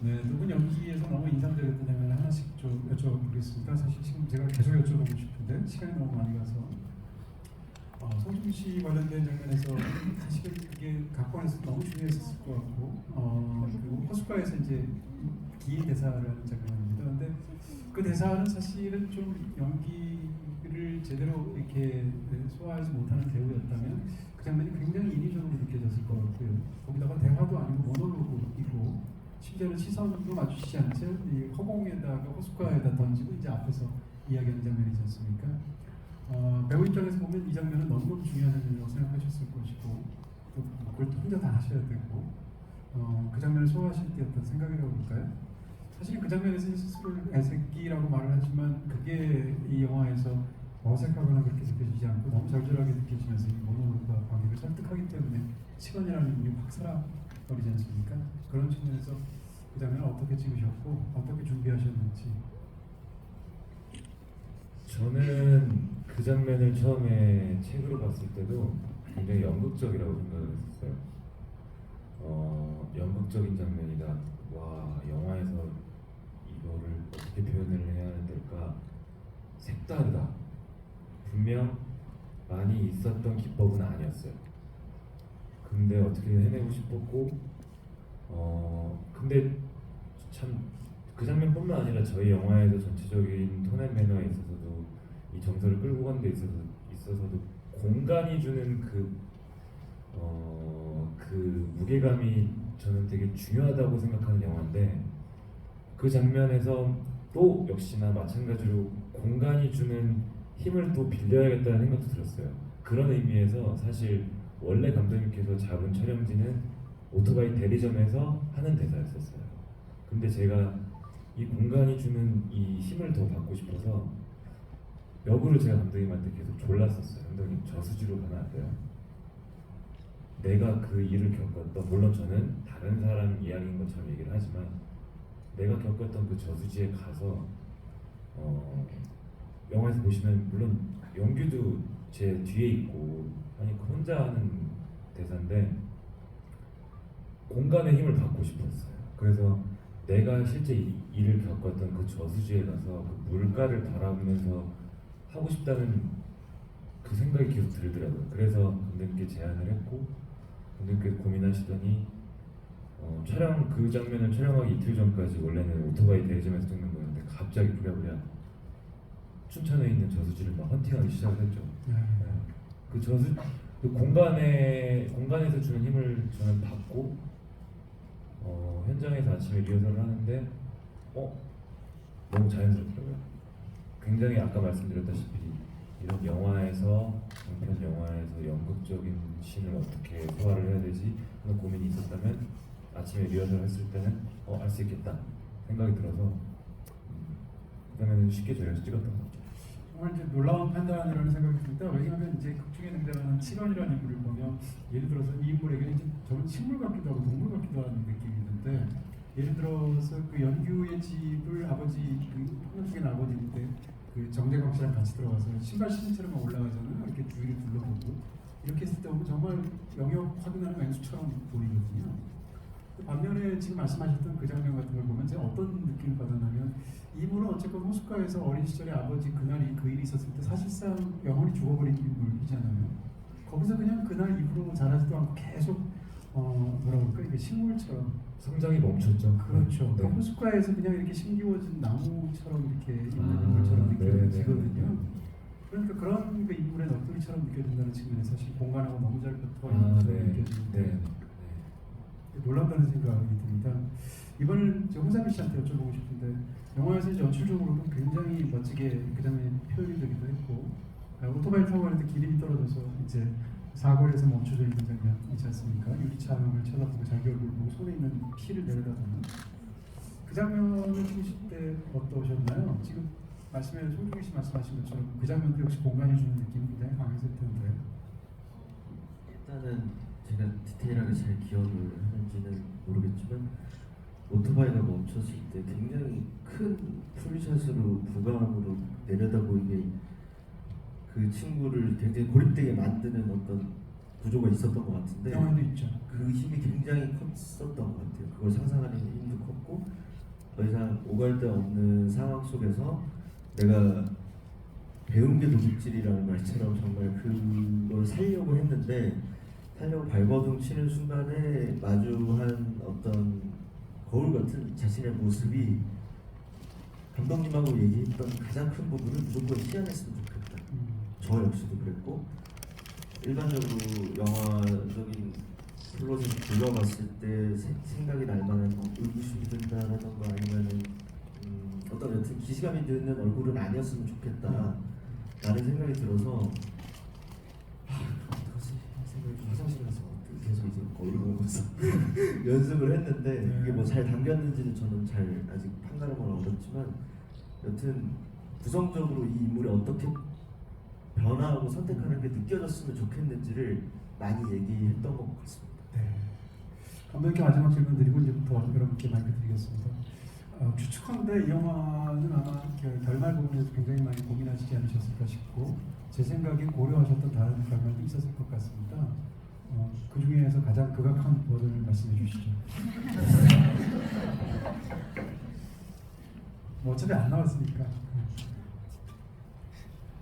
네, 누군 연기에서 너무 인상적이었던 장면 하나씩 좀 여쭤보겠습니다. 사실 지금 제가 계속 여쭤보고 싶은데 시간이 너무 많이 가서 송중기 씨 관련된 장면에서 사실은 그게 각본에서 너무 중요했을 것 같고 그리고 호숫가에서 이제 긴 대사를 하는 장면입니다. 근데 그 대사는 사실은 좀 연기를 제대로 이렇게 소화하지 못하는 배우였다면 그 장면이 굉장히 인위적으로 느껴졌을 것 같고요. 거기다가 대화도 아니고 모놀로그이고 심지어는 시선도 맞추시지 않은 채 허공에다가 호숫가에다 던지고 이제 앞에서 이야기하는 장면이지 않습니까? 배우 입장에서 보면 이 장면은 너무너무 중요한 장면이라고 생각하셨을 것이고 또 그걸 혼자 다 하셔야 되고 그 장면을 소화하실 때 어떤 생각이라고 볼까요? 사실 그 장면에서 스스로를 애새끼라고 말을 하지만 그게 이 영화에서 어색하거나 그렇게 느껴지지 않고 너무 절절하게 느껴지면서 이 모노로그와 관객을 설득하기 때문에 시간이라는 인물이 확 살아버리지 않습니까? 그런 측면에서 그 장면을 어떻게 찍으셨고 어떻게 준비하셨는지. 저는 그 장면을 처음에 책으로 봤을 때도 굉장히 연극적이라고 생각을 했었어요. 연극적인 장면이다. 와, 영화에서 이거를 어떻게 표현을 해야 될까? 색다르다. 분명 많이 있었던 기법은 아니었어요. 근데 어떻게 해내고 싶었고, 근데 참 그 장면뿐만 아니라 저희 영화에서 전체적인 톤 앤 매너에 있어서도 이 정서를 끌고 가는 데 있어서도 공간이 주는 그 무게감이 저는 되게 중요하다고 생각하는 영화인데, 그 장면에서 또 역시나 마찬가지로 공간이 주는 힘을 또 빌려야겠다는 생각도 들었어요. 그런 의미에서 사실 원래 감독님께서 잡은 촬영지는 오토바이 대리점에서 하는 대사였었어요. 근데 제가 이 공간이 주는 이 힘을 더 받고 싶어서 역으로 제가 감독님한테 계속 졸랐었어요. 감독님 저수지로 가면 안 돼요. 내가 그 일을 겪었던, 물론 저는 다른 사람 이야기인 것처럼 얘기를 하지만 내가 겪었던 그 저수지에 가서 영화에서 보시면 물론 영규도 제 뒤에 있고 하니까 혼자 하는 대사인데 공간의 힘을 받고 싶었어요. 그래서 내가 실제 일을 겪었던 그 저수지에 가서 그 물가를 바라보면서 하고 싶다는 그 생각이 계속 들더라고요. 그래서 감독님께 제안을 했고 감독님께서 고민하시더니 촬영 그 장면을 촬영하기 이틀 전까지 원래는 오토바이 대리점에서 찍는 거였는데 갑자기 부랴부랴 춘천에 있는 저수지를 막 헌팅하기 시작을 했죠. 그 그 공간에서 주는 힘을 저는 받고 현장에서 아침에 리허설을 하는데 너무 자연스럽더라고요. 굉장히 아까 말씀드렸다시피 이런 영화에서 장편 영화에서 연극적인 씬을 어떻게 소화를 해야 되지 하는 고민이 있었다면 아침에 리허설 했을 때는 할 수 있겠다 생각이 들어서 그다음에는 쉽게 저희가 찍었던 거죠. 정말 이제 놀라운 판단이라는 생각이 듭니다. 왜냐하면 이제 극 중에 등장하는 칠원이라는 인물을 보면 예를 들어서 이 인물에게 이제 저는 식물 같기도 하고 동물 같기도 하는 느낌이 있는데 예를 들어서 그 연규의 집을 아버지 그 폭력적인 아버지인데 그 정재광 씨랑 같이 들어가서 신발 신처럼 올라가잖아요. 이렇게 주위를 둘러보고 이렇게 했을 때 보면 정말 영역 확인하는 맹수처럼 보이거든요. 반면에 지금 말씀하셨던 그 장면 같은 걸 보면 제가 어떤 느낌을 받았냐면 이 인물은 어쨌건 호숫가에서 어린 시절에 아버지 그날이 그 일이 있었을 때 사실상 영혼이 죽어버린 인물이잖아요. 거기서 그냥 그날 이후로 자라지도 않고 계속 뭐라 그럴까 이게 식물처럼 성장이 멈췄죠. 그렇죠. 네. 호숫가에서 그냥 이렇게 심기워진 나무처럼 이렇게 있는 인물처럼 느껴지거든요. 그러니까 그런 그 인물의 넋두리처럼 느껴진다는 측면에서 사실 공간하고 너무 잘 붙어 있는 것처럼 느껴지는데 놀랍다는 생각이 듭니다. 이번엔 홍삼일 씨한테 여쭤보고 싶은데 영화에서 이제 연출적으로도 굉장히 멋지게 그 장면이 표현이 되기도 했고 오토바이 타고 가는데 기름이 떨어져서 이제 사거리에서 멈춰져 있는 장면 있지 않습니까? 유리창을 쳐다보고 자기 얼굴 보고 손에 있는 피를 내려다보는 그 장면을 찍으실 때 어떠셨나요? 지금 송중기 씨 말씀하신 것처럼 그 장면도 역시 공간이 주는 느낌이 굉장히 강했을 텐데 일단은 제가 디테일하게 잘 기억을 하는지는 모르겠지만 오토바이가 멈췄을 때 굉장히 큰 풀샷으로 부감으로 내려다보이게 그 친구를 굉장히 고립되게 만드는 어떤 구조가 있었던 것 같은데 영화도 있죠. 그 힘이 굉장히 컸었던 것 같아요. 그걸 상상하는 힘도 컸고 더 이상 오갈 데 없는 상황 속에서 내가 배운 게 도둑질이라는 말처럼 정말 그걸 살려고 했는데 살려고 발버둥 치는 순간에 마주한 어떤 거울 같은 자신의 모습이 감독님하고 얘기했던 가장 큰 부분은 무조건 희한했으면 좋겠다. 저 역시도 그랬고 일반적으로 영화적인 플롯을 둘러봤을 때 생각이 날 만한 의구심이 든다라던가 아니면은 어떤 여튼 기시감이 드는 얼굴은 아니었으면 좋겠다 라는 생각이 들어서 어떡하지? 생각이 화장실 가서 계속 이제 거울 보면서 연습을 했는데 이게 뭐 잘 담겼는지는 저는 잘 아직 판가름은 어렵지만 여튼 구성적으로 이 인물이 어떻게 변화하고 선택하는 게 느껴졌으면 좋겠는지를 많이 얘기했던 것 같습니다. 네. 감독님께 마지막 질문 드리고 이제부터 여러분께 마이크 드리겠습니다. 추측한데 이 영화는 아마 결말 부분에서 굉장히 많이 고민하시지 않으셨을까 싶고 제 생각에 고려하셨던 다른 결말도 있었을 것 같습니다. 그 중에서 가장 극악한 버전을 말씀해 주시죠. 뭐 어차피 안 나왔으니까.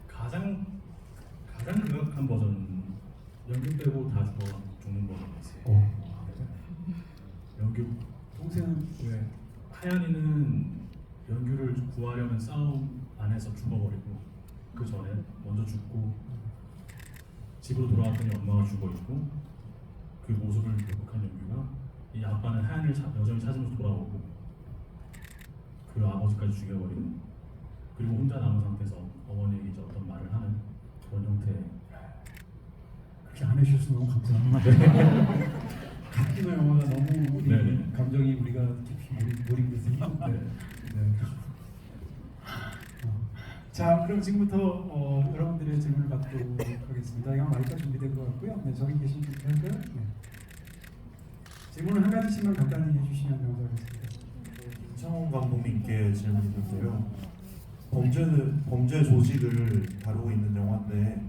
가장 극악한 버전 연기 빼고 다 죽는 버전이었어요. 연기 동생은 왜? 하얀이는 연규를 구하려는 싸움 안에서 죽어버리고 그 전에 먼저 죽고 집으로 돌아왔더니 엄마가 죽어있고 그 모습을 기억한 연규가 이 아빠는 하얀이를 여전히 찾으면서 돌아오고 그 아버지까지 죽여버리고 그리고 혼자 남은 상태에서 어머니에게 이제 어떤 말을 하는 그런 형태의 그렇게 안 해주셔서 너무 감사합니다. 타키노 영화가 너무 우리 네네. 감정이 우리가 깊이 몰입돼서 힘든데. 네. 자, 그럼 지금부터 여러분들의 질문을 받도록 하겠습니다. 이거 마이크가 준비된 것 같고요. 네, 저기 계신 분들 네. 질문을 한 가지씩만 간단히 해주시면 감사하겠습니다. 김창원 감독님께 질문드렸어요. 범죄 조직을 다루고 있는 영화인데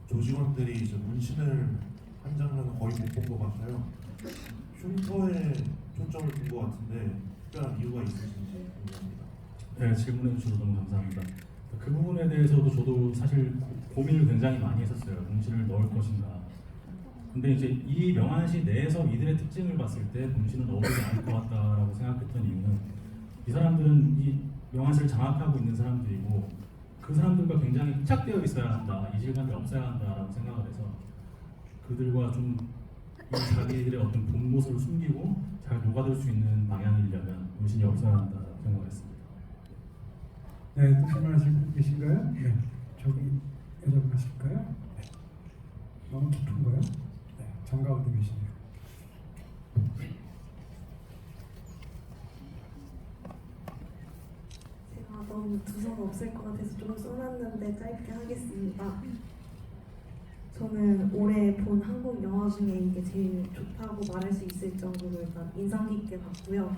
조직원들이 이제 문신을 한 장면은 거의 못 본 것 같아요. 흉터에 초점을 둔 것 같은데 특별한 이유가 있으신지 궁금합니다. 네, 질문해 주셔서 너무 감사합니다. 그 부분에 대해서도 저도 사실 고민을 굉장히 많이 했었어요. 문신을 넣을 것인가. 근데 이제 이 명한시 내에서 이들의 특징을 봤을 때 문신은 어울리지 않을 것 같다라고 생각했던 이유는 이 사람들은 이 명한시를 장악하고 있는 사람들이고 그 사람들과 굉장히 밀착되어 있어야 한다, 이질감이 없어야 한다라고 생각을 해서 그들과 좀 이 자기들의 어떤 본 모습을 숨기고 잘 녹아들 수 있는 방향이려면 문신이 없어야 한다라고 생각했습니다. 네, 또 질문하실 분 계신가요? 네, 저기 여자분 하실까요? 네. 너무 깊은가요? 네, 정가운데 계시네요. 제가 너무 두서가 없을 것 같아서 좀 써놨는데 짧게 하겠습니다. 저는 올해 본 한국 영화 중에 이게 제일 좋다고 말할 수 있을 정도로 일단 인상 깊게 봤고요.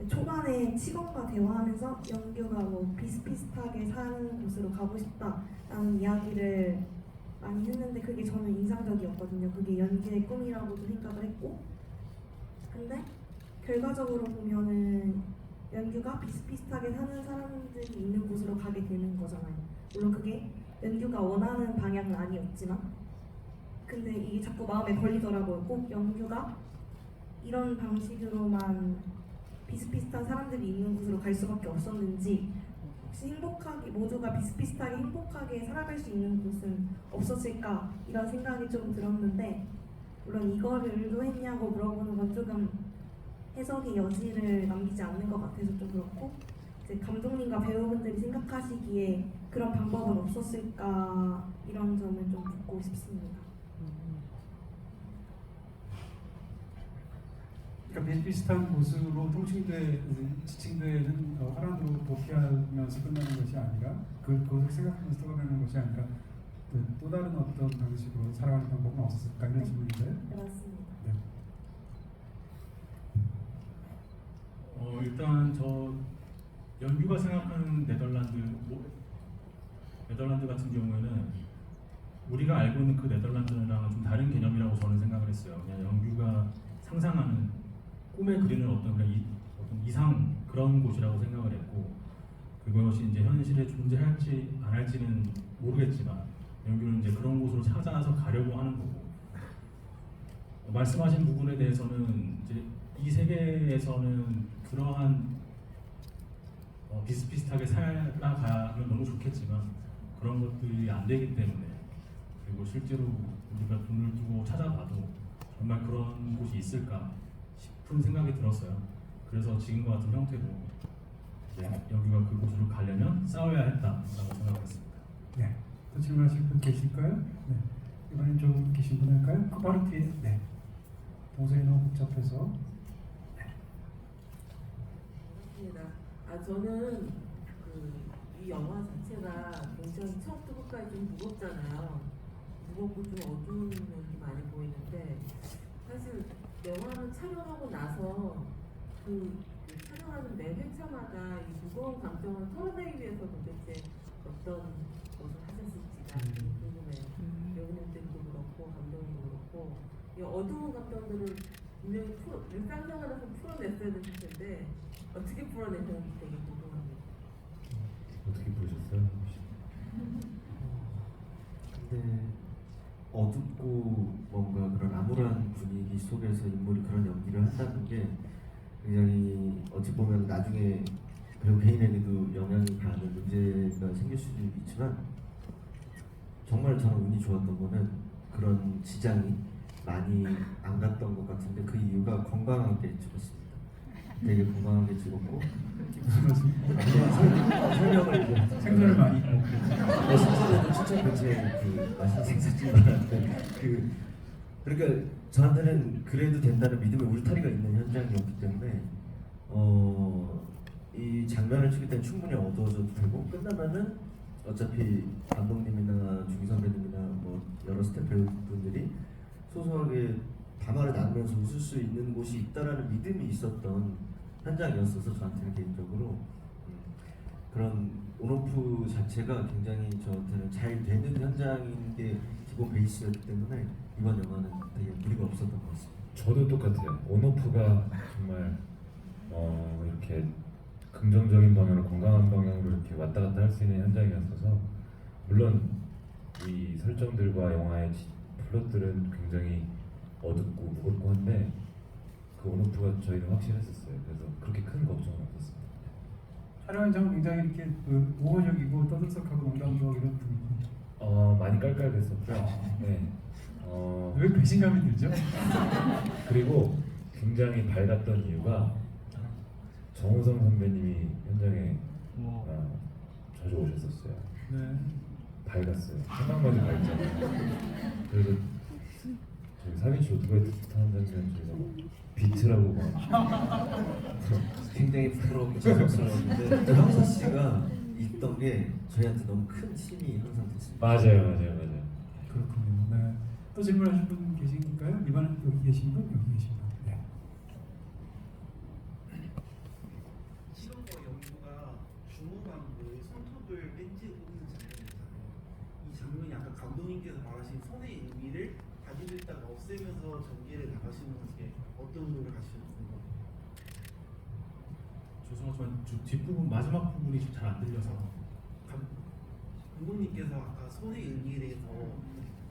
초반에 직원과 대화하면서 영규가 뭐 비슷비슷하게 사는 곳으로 가고 싶다라는 이야기를 많이 했는데 그게 저는 인상적이었거든요. 그게 연기의 꿈이라고도 생각을 했고, 근데 결과적으로 보면은 연규가 비슷비슷하게 사는 사람들이 있는 곳으로 가게 되는 거잖아요. 물론 그게 연규가 원하는 방향은 아니었지만, 근데 이게 자꾸 마음에 걸리더라고요. 꼭 연규가 이런 방식으로만 비슷비슷한 사람들이 있는 곳으로 갈 수밖에 없었는지, 혹시 행복하게 모두가 비슷비슷하게 행복하게 살아갈 수 있는 곳은 없었을까 이런 생각이 좀 들었는데, 물론 이거를 의도했냐고 물어보는 건 조금 해석의 여지를 남기지 않는 것 같아서 좀 그렇고, 이제 감독님과 배우분들이 생각하시기에 그런 방법은 없었을까 이런 점을 좀 묻고 싶습니다. 그러니까 비슷비슷한 곳으로 지칭되는 화란으로 복귀하면서 끝나는 것이 아니라 그것을 생각하면서 떠나는 것이 아니라 또 다른 어떤 방식으로 살아가는 방법은 없었을까 이런 질문인데. 네, 맞습니다. 네. 일단 저 연규가 생각하는 네덜란드 같은 경우에는 우리가 알고 있는 그 네덜란드랑은 좀 다른 개념이라고 저는 생각을 했어요. 그냥 연규가 상상하는 꿈에 그리는 어떤 이상 그런 곳이라고 생각을 했고, 그것이 이제 현실에 존재할지 안 할지는 모르겠지만 연규는 이제 그런 곳으로 찾아서 가려고 하는 거고, 말씀하신 부분에 대해서는 이제 이 세계에서는 그러한 비슷비슷하게 살아가면 너무 좋겠지만 그런 것들이 안 되기 때문에, 그리고 실제로 우리가 돈을 두고 찾아봐도 정말 그런 곳이 있을까 싶은 생각이 들었어요. 그래서 지금과 같은 형태로 여기가 그곳으로 가려면 싸워야 했다라고 생각했습니다. 네. 또 질문하실 분 계실까요? 네. 이번엔 좀 계신 분 할까요? 그 바로 뒤에. 네. 동선이 너무 복잡해서. 저는 이 영화 자체가 굉장히 처음부터 끝까지 좀 무겁잖아요. 무겁고 좀 어두운 면이 많이 보이는데, 사실 영화를 촬영하고 나서 촬영하는 매 회차마다 이 무거운 감정을 털어내기 위해서 도대체 어떤 것을 하셨을지가 궁금해요. 배우님들도 그렇고 감독님도 그렇고, 이 어두운 감정들을 분명히 일상생활에서 풀어냈어야 됐을 텐데 어떻게 풀어내셨는지 되게 궁금합니다. 어떻게 보셨어요? 근데 어둡고 뭔가 그런 암울한 분위기 속에서 인물이 그런 연기를 한다는 게 굉장히 어찌 보면 나중에 배우 개인에게도 영향이 가는 문제가 생길 수도 있지만, 정말 저는 운이 좋았던 거는 그런 지장이 많이 안 갔던 것 같은데 그 이유가 건강하게 찍었습니다. 되게 건강하게 찍었고 설명을 생선을 많이 실제로도 추천 근처에 맛있는 생선집 많았는데 그러니까 저한테는 그래도 된다는 믿음의 울타리가 있는 현장이었기 때문에 이 장면을 찍을 때 충분히 어두워져도 되고 끝나면은 어차피 감독님이나 중기 선배님이나 뭐 여러 스태프 배우분들이 소소하게 담화를 나누면서 웃을 수 있는 곳이 있다라는 믿음이 있었던 현장이었어서 저한테는 개인적으로 그런 온오프 자체가 굉장히 저한테는 잘 되는 현장인 게 기본 베이스였기 때문에 이번 영화는 되게 무리가 없었던 것 같습니다. 저도 똑같아요. 온오프가 정말 이렇게 긍정적인 방향으로 건강한 방향으로 이렇게 왔다 갔다 할 수 있는 현장이었어서 물론 이 설정들과 영화의 플롯들은 굉장히 어둡고 무겁고 한데 그 온오프가 저희는 확실했었어요. 그래서 그렇게 큰 걱정은 없었습니다. 촬영 현장은 굉장히 이렇게 그 우호적이고 떠들썩하고 농담도 이런 분위기. 많이 깔깔댔었고요. 네. 왜 배신감이 들죠? 그리고 굉장히 밝았던 이유가 정우성 선배님이 현장에 자주 오셨었어요. 네. 밝았어요. 생각만 해도 밝잖아요. 그래서 저희 사빈 씨 오토바이 타는 장면 저희가 뭐 비트라고 막 굉장히 부끄럽고 자랑스러웠는데 형사 씨가 있던 게 저희한테 너무 큰 힘이 항상 됐습니다. 맞아요. 그렇군요. 네. 또 질문하실 분 계신가요? 이번엔 여기 계신 분, 여기 계신 분. 네. 시동과 연구가 중후반 그 손톱을 뺀지 뽑는 장면이잖아요. 이 장면이 약간 감독님께서 말하신 손의 의미를 가지고 있다가 없애면서 전개를 나가시는 것에 어떤 의미를 가지셨는지 궁금해요. 죄송하지만 뒷부분 마지막 부분이 잘 안 들려서 감독님께서 아까 손의 의미에 대해서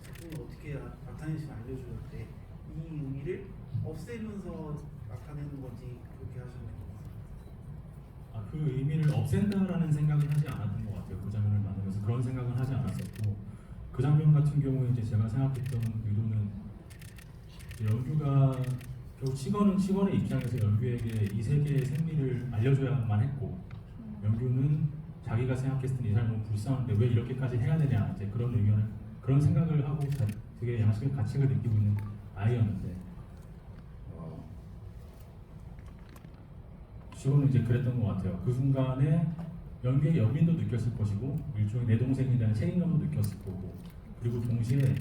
작품이 어떻게 나타내는지 알려주실 때 이 의미를 없애면서 나타내는 건지 그렇게 하시는 건가요? 그 의미를 없앤다라는 생각은 하지 않았던 것 같아요. 그 장면을 만들면서 그런 생각은 하지 않았었고 그 장면 같은 경우에 이제 제가 생각했던 의도는 이제 연규가 결국 시건의 입장에서 연규에게 이 세계의 생리를 알려줘야만 했고 연규는 자기가 생각했을 때 이 사람이 너무 불쌍한데 왜 이렇게까지 해야 되냐 이제 그런 생각을 하고 되게 양식의 가책을 느끼고 있는 아이였는데 시건은 이제 그랬던 것 같아요. 그 순간에 연규의 연민도 느꼈을 것이고 일종의 내 동생에 대한 책임감도 느꼈을 거고 그리고 동시에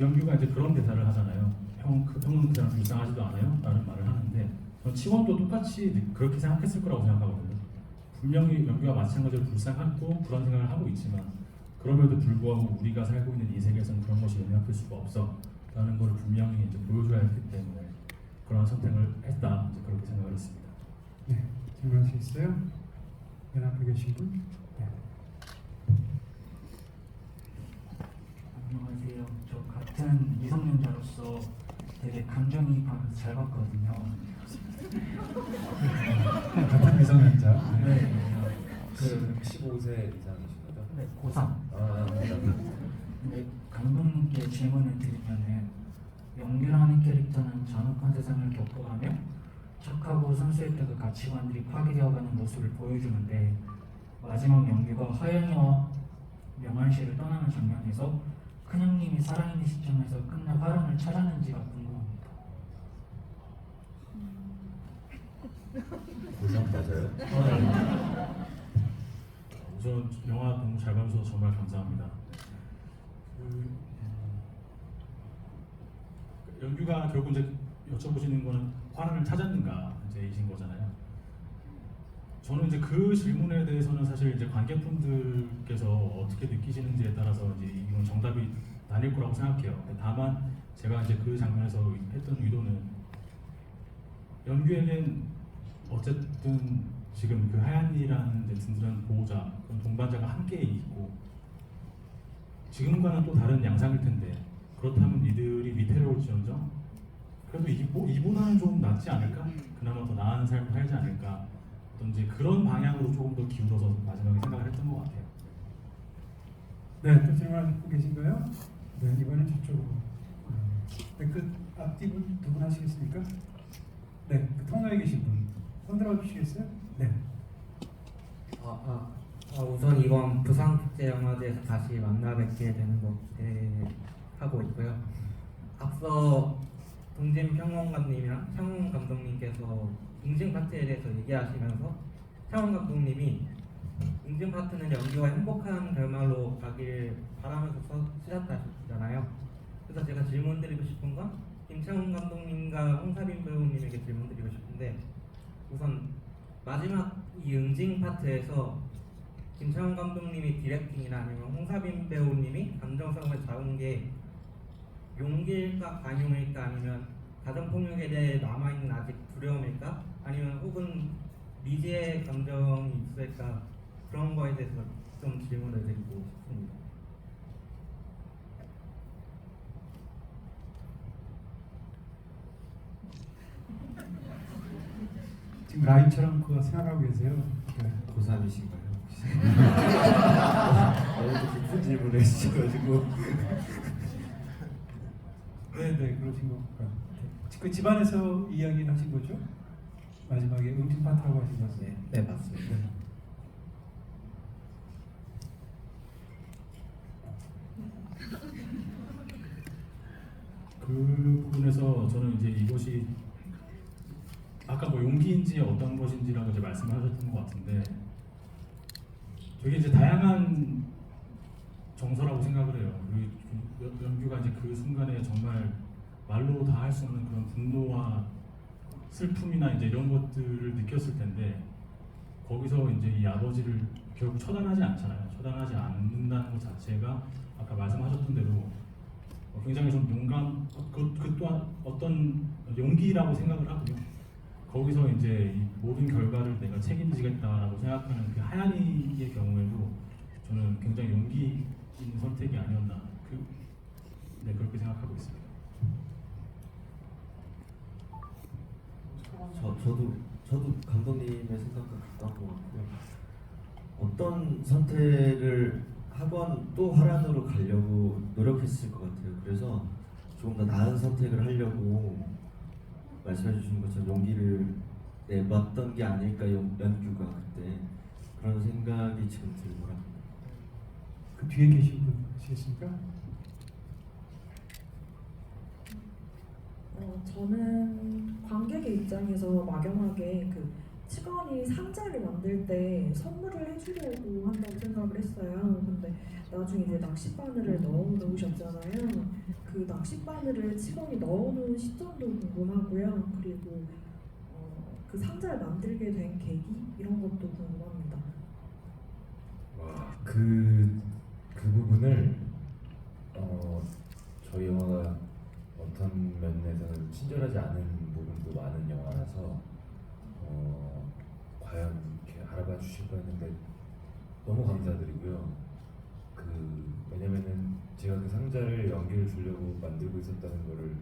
연규가 이제 그런 대사를 하잖아요. 형은 그 사람 불쌍하지도 않아요? 라는 말을 하는데 전 치원도 똑같이 그렇게 생각했을 거라고 생각하거든요. 분명히 연규가 마찬가지로 불쌍하고 그런 생각을 하고 있지만 그럼에도 불구하고 우리가 살고 있는 이 세계에서는 그런 것이 용납될 수가 없어 라는 걸 분명히 이제 보여줘야 했기 때문에 그런 선택을 했다 이제 그렇게 생각을 했습니다. 네. 질문하시겠어요? 맨 앞에 계신 분? 네. 안녕하세요. 저 같은 미성년자로서 되게 감정이입하면서 잘 봤거든요. 같은 미성년자. 네. 그 15세 이상이신 거죠? 네, 고3. 근데 감독님께 질문을 드리면은 연규라는 캐릭터는 잔혹한 세상을 겪어가며 착하고 순수할 때그 가치관들이 파괴되어가는 모습을 보여주는데 마지막 연규가 하연이와 명한 씨를 떠나는 장면에서 큰형님이 살아있는 시점에서 끝내 화랑을 찾았는지가 궁금합니다. 고상 맞아요? 우선 영화 너무 잘 봐주셔서 정말 감사합니다. 연규가 결국 이제 여쭤보시는 거는 화랑을 찾았는가 이제이신 거잖아요. 저는 이제 그 질문에 대해서는 사실 이제 관객분들께서 어떻게 느끼시는지에 따라서 이제 이건 정답이 나뉠 거라고 생각해요. 다만 제가 이제 그 장면에서 했던 의도는 연규에겐 어쨌든 지금 그 하얀이라는 이제 든든한 보호자, 그런 동반자가 함께 있고 지금과는 또 다른 양상일 텐데 그렇다면 이들이 위태로울지언정 그래도 이보다는 좀 낫지 않을까? 그나마 더 나은 삶을 살지 않을까? 어떤지 그런 방향으로 조금 더 기울어서 마지막에 생각을 했던 것 같아요. 네, 또 질문하고 계신가요? 네, 이번엔 저쪽으로. 네, 그 앞뒤 분 두 분 하시겠습니까? 네, 그 통로에 계신 분. 손 들어 주시겠어요? 네. 우선 이번 부산국제영화제에서 다시 만나 뵙게 되는 것 하고 있고요. 앞서 동진 평론가님이랑 창훈 감독님께서 응징 파트에 대해서 얘기하시면서 창훈 감독님이 응징 파트는 연기와 행복한 결말로 가길 바라면서 쓰셨다잖아요. 그래서 제가 질문드리고 싶은 건 김창훈 감독님과 홍사빈 배우님에게 질문드리고 싶은데, 우선 마지막 이 응징 파트에서 김창훈 감독님이 디렉팅이나 아니면 홍사빈 배우님이 감정성을 잡은 게 용기일까 관용일까, 아니면 가정폭력에 대해 남아있는 아직 두려움일까, 아니면 혹은 미지의 감정이 있을까, 그런 거에 대해서 좀 질문을 드리고 싶습니다. 지금 라인처럼 그거 생각하고 계세요? 네. 고3이신가요? 너무 깊은 질문을 해주셔가지고. 네네, 그러신 것 같아요. 그 집안에서 이야기를 하신 거죠? 마지막에 응징 파트라고 하신 거죠? 네, 맞습니다. 그 부분에서 저는 이제 이것이 아까 뭐 용기인지 어떤 것인지라고 이제 말씀하셨던 것 같은데, 되게 이제 다양한 정서라고 생각을 해요. 연규가 이제 그 순간에 정말 말로 다 할 수 없는 그런 분노와 슬픔이나 이제 이런 것들을 느꼈을 텐데, 거기서 이제 이 아버지를 결국 처단하지 않잖아요. 처단하지 않는다는 것 자체가 아까 말씀하셨던 대로 굉장히 좀 용감, 그 또한 어떤 용기라고 생각을 하고요. 거기서 이제 이 모든 결과를 내가 책임지겠다라고 생각하는 그 하얀이의 경우에도 저는 굉장히 용기 있는 선택이 아니었나, 그렇게 생각하고 있습니다. 저도 감독님의 생각과 가까운 것 같고요. 어떤 선택을 하건 또 화란으로 가려고 노력했을 것 같아요. 그래서 조금 더 나은 선택을 하려고 말씀해 주신 것처럼 용기를 내봤던 게 아닐까, 연규가 그때 그런 생각이 지금 들고 합니다. 그 뒤에 계신 분 아시겠습니까? 저는 관객의 입장에서 막연하게 그 치건이 상자를 만들 때 선물을 해주려고 한다고 생각을 했어요. 근데 나중에 이제 낚싯바늘을 넣으셨잖아요. 그 낚싯바늘을 치건이 넣어놓은 시점도 궁금하고요. 그리고 그 상자를 만들게 된 계기 이런 것도 궁금합니다. 와, 그 부분을 저희 영화가 어떤 면에서는 친절하지 않은 부분도 많은 영화라서 과연 이렇게 알아봐 주실까 했는데 너무 감사드리고요. 왜냐면은 제가 그 상자를 연기를 주려고 만들고 있었다는 거를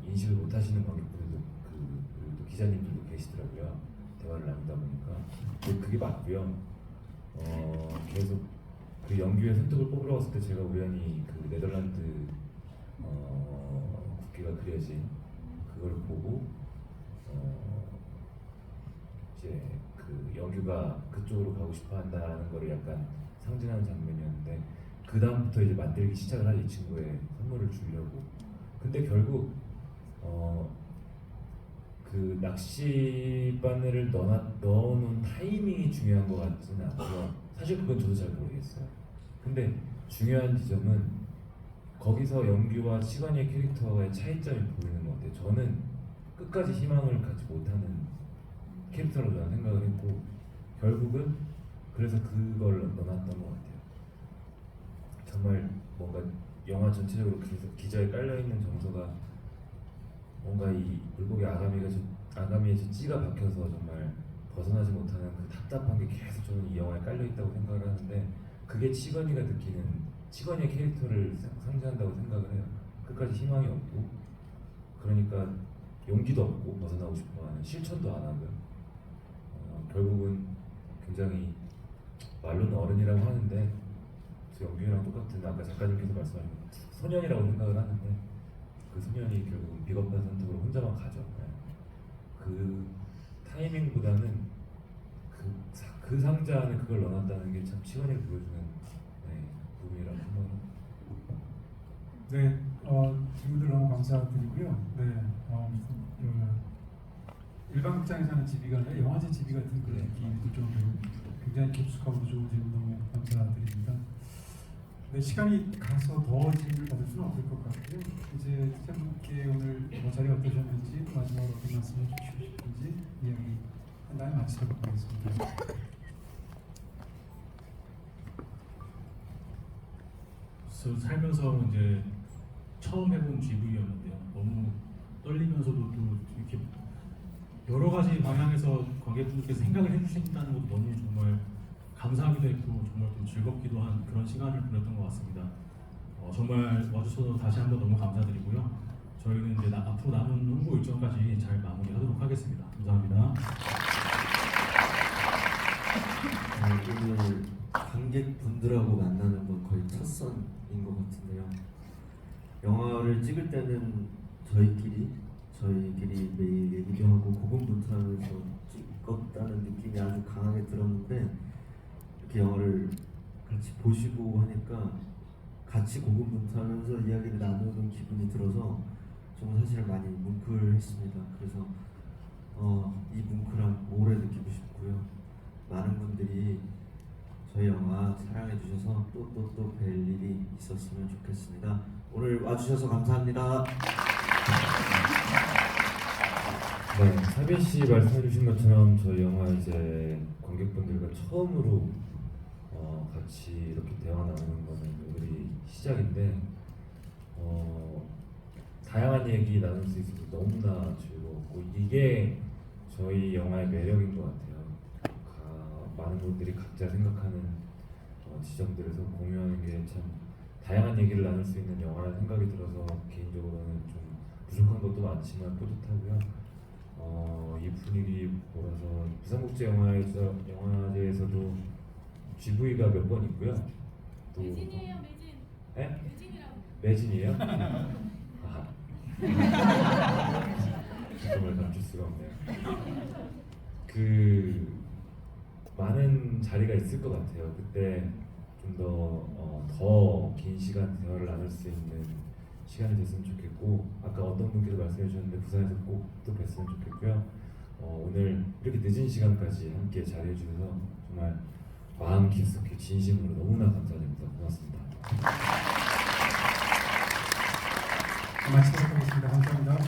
인식을 못 하시는 관객분들도 그리고 또 기자님들도 계시더라고요. 대화를 나누다 보니까. 근데 그게 맞고요. 계속 그 연기의 손톱을 뽑으러 갔을 때 제가 우연히 그 네덜란드 국기가 그려진 그걸 보고 이제 그 연규가 그쪽으로 가고 싶어 한다는 거를 약간 상징하는 장면이었는데, 그 다음부터 이제 만들기 시작을 하지, 이 친구의 선물을 주려고. 근데 결국 그 낚시 바늘을 넣어놓은 타이밍이 중요한 것 같지는 않고요. 사실 그건 저도 잘 모르겠어요. 근데 중요한 지점은 거기서 연규와 시간의 캐릭터의 차이점이 보이는 것 같아요. 저는 끝까지 희망을 갖지 못하는 캐릭터로 저는 생각을 했고, 결국은 그래서 그걸 넣어놨던 것 같아요. 정말 뭔가 영화 전체적으로 계속 기저에 깔려있는 정서가 뭔가 이 물고기 아가미에 저 찌가 박혀서 정말 벗어나지 못하는 그 답답한 게 계속 저는 이 영화에 깔려있다고 생각을 하는데, 그게 치건이가 느끼는 치건이의 캐릭터를 상징한다고 생각을 해요. 끝까지 희망이 없고, 그러니까 용기도 없고 벗어나고 싶어하는, 실천도 안 하고요. 결국은 굉장히 말로는 어른이라고 하는데 연기랑 똑같은, 아까 작가님께서 말씀하신 소년이라고 생각을 하는데, 그 소년이 결국 비겁한 선택으로 혼자만 가죠. 네. 그 타이밍보다는 그 상자 안에 그걸 넣어놨다는 게 참 치건이를 보여주는 부분이라고 생각합니다. 네, 질문들 너무 감사드리고요. 네, 일반 극장에서는 지비가 아니라 영화제 지비 같은 그런 느낌도 좀 굉장히 깊숙하고 좋은 질문 너무 감사드립니다. 네, 시간이 가서 더 질문을 받을 수는 없을 것 같고요. 이제 특장님께 오늘 자리 어떠셨는지 또 마지막으로 어떤 말씀을 주시고 싶은지 이야기 한 다음에 마치도록 하겠습니다. 그래서 살면서 이제 처음 해본 GV였는데요. 너무 떨리면서도 또 이렇게 여러 가지 방향에서 관객분들께서 생각을 해주신다는 것도 너무 정말 감사하기도 했고 정말 또 즐겁기도 한 그런 시간을 보냈던 것 같습니다. 정말 와주셔서 다시 한번 너무 감사드리고요. 저희는 이제 앞으로 남은 홍보 일정까지 잘 마무리하도록 하겠습니다. 감사합니다. 오늘 관객분들하고 만나는 건 거의 첫 선인 것 같은데요. 영화를 찍을 때는 저희끼리 매일 얘기도 하고 고군분투하면서 찍었다는 느낌이 아주 강하게 들었는데 이렇게 영화를 같이 보시고 하니까 같이 고군분투하면서 이야기를 나누는 기분이 들어서 저는 사실 많이 뭉클했습니다. 그래서 이 뭉클함 오래 느끼고 싶고요. 많은 분들이 저희 영화 사랑해 주셔서 또 뵐 일이 있었으면 좋겠습니다. 오늘 와주셔서 감사합니다. 네, 사빈 씨 말씀해주신 것처럼 저희 영화 이제 관객분들과 처음으로 같이 이렇게 대화 나누는 거는 오늘이 시작인데 다양한 얘기 나눌 수 있어서 너무나 즐거웠고 이게 저희 영화의 매력인 것 같아요. 많은 분들이 각자 생각하는 지점들에서 공유하는 게 참 다양한 얘기를 나눌 수 있는 영화라는 생각이 들어서 개인적으로는 좀 부족한 것도 많지만 뿌듯하고요. 이 분위기 보라서 부산국제영화제에서도 GV가 몇 번 있고요. 또 매진이에요, 매진. 네? 매진이라고. 매진이에요? 아. 정말 감출 수가 없네요. 많은 자리가 있을 것 같아요. 그때 좀 더 긴 시간 대화를 나눌 수 있는 시간이 됐으면 좋겠고 아까 어떤 분께서 말씀해 주셨는데 부산에서 꼭 또 뵀으면 좋겠고요. 오늘 이렇게 늦은 시간까지 함께 자리해 주셔서 정말 마음 깊숙이 진심으로 너무나 감사드립니다. 고맙습니다. 마치도록 하겠습니다. 감사합니다.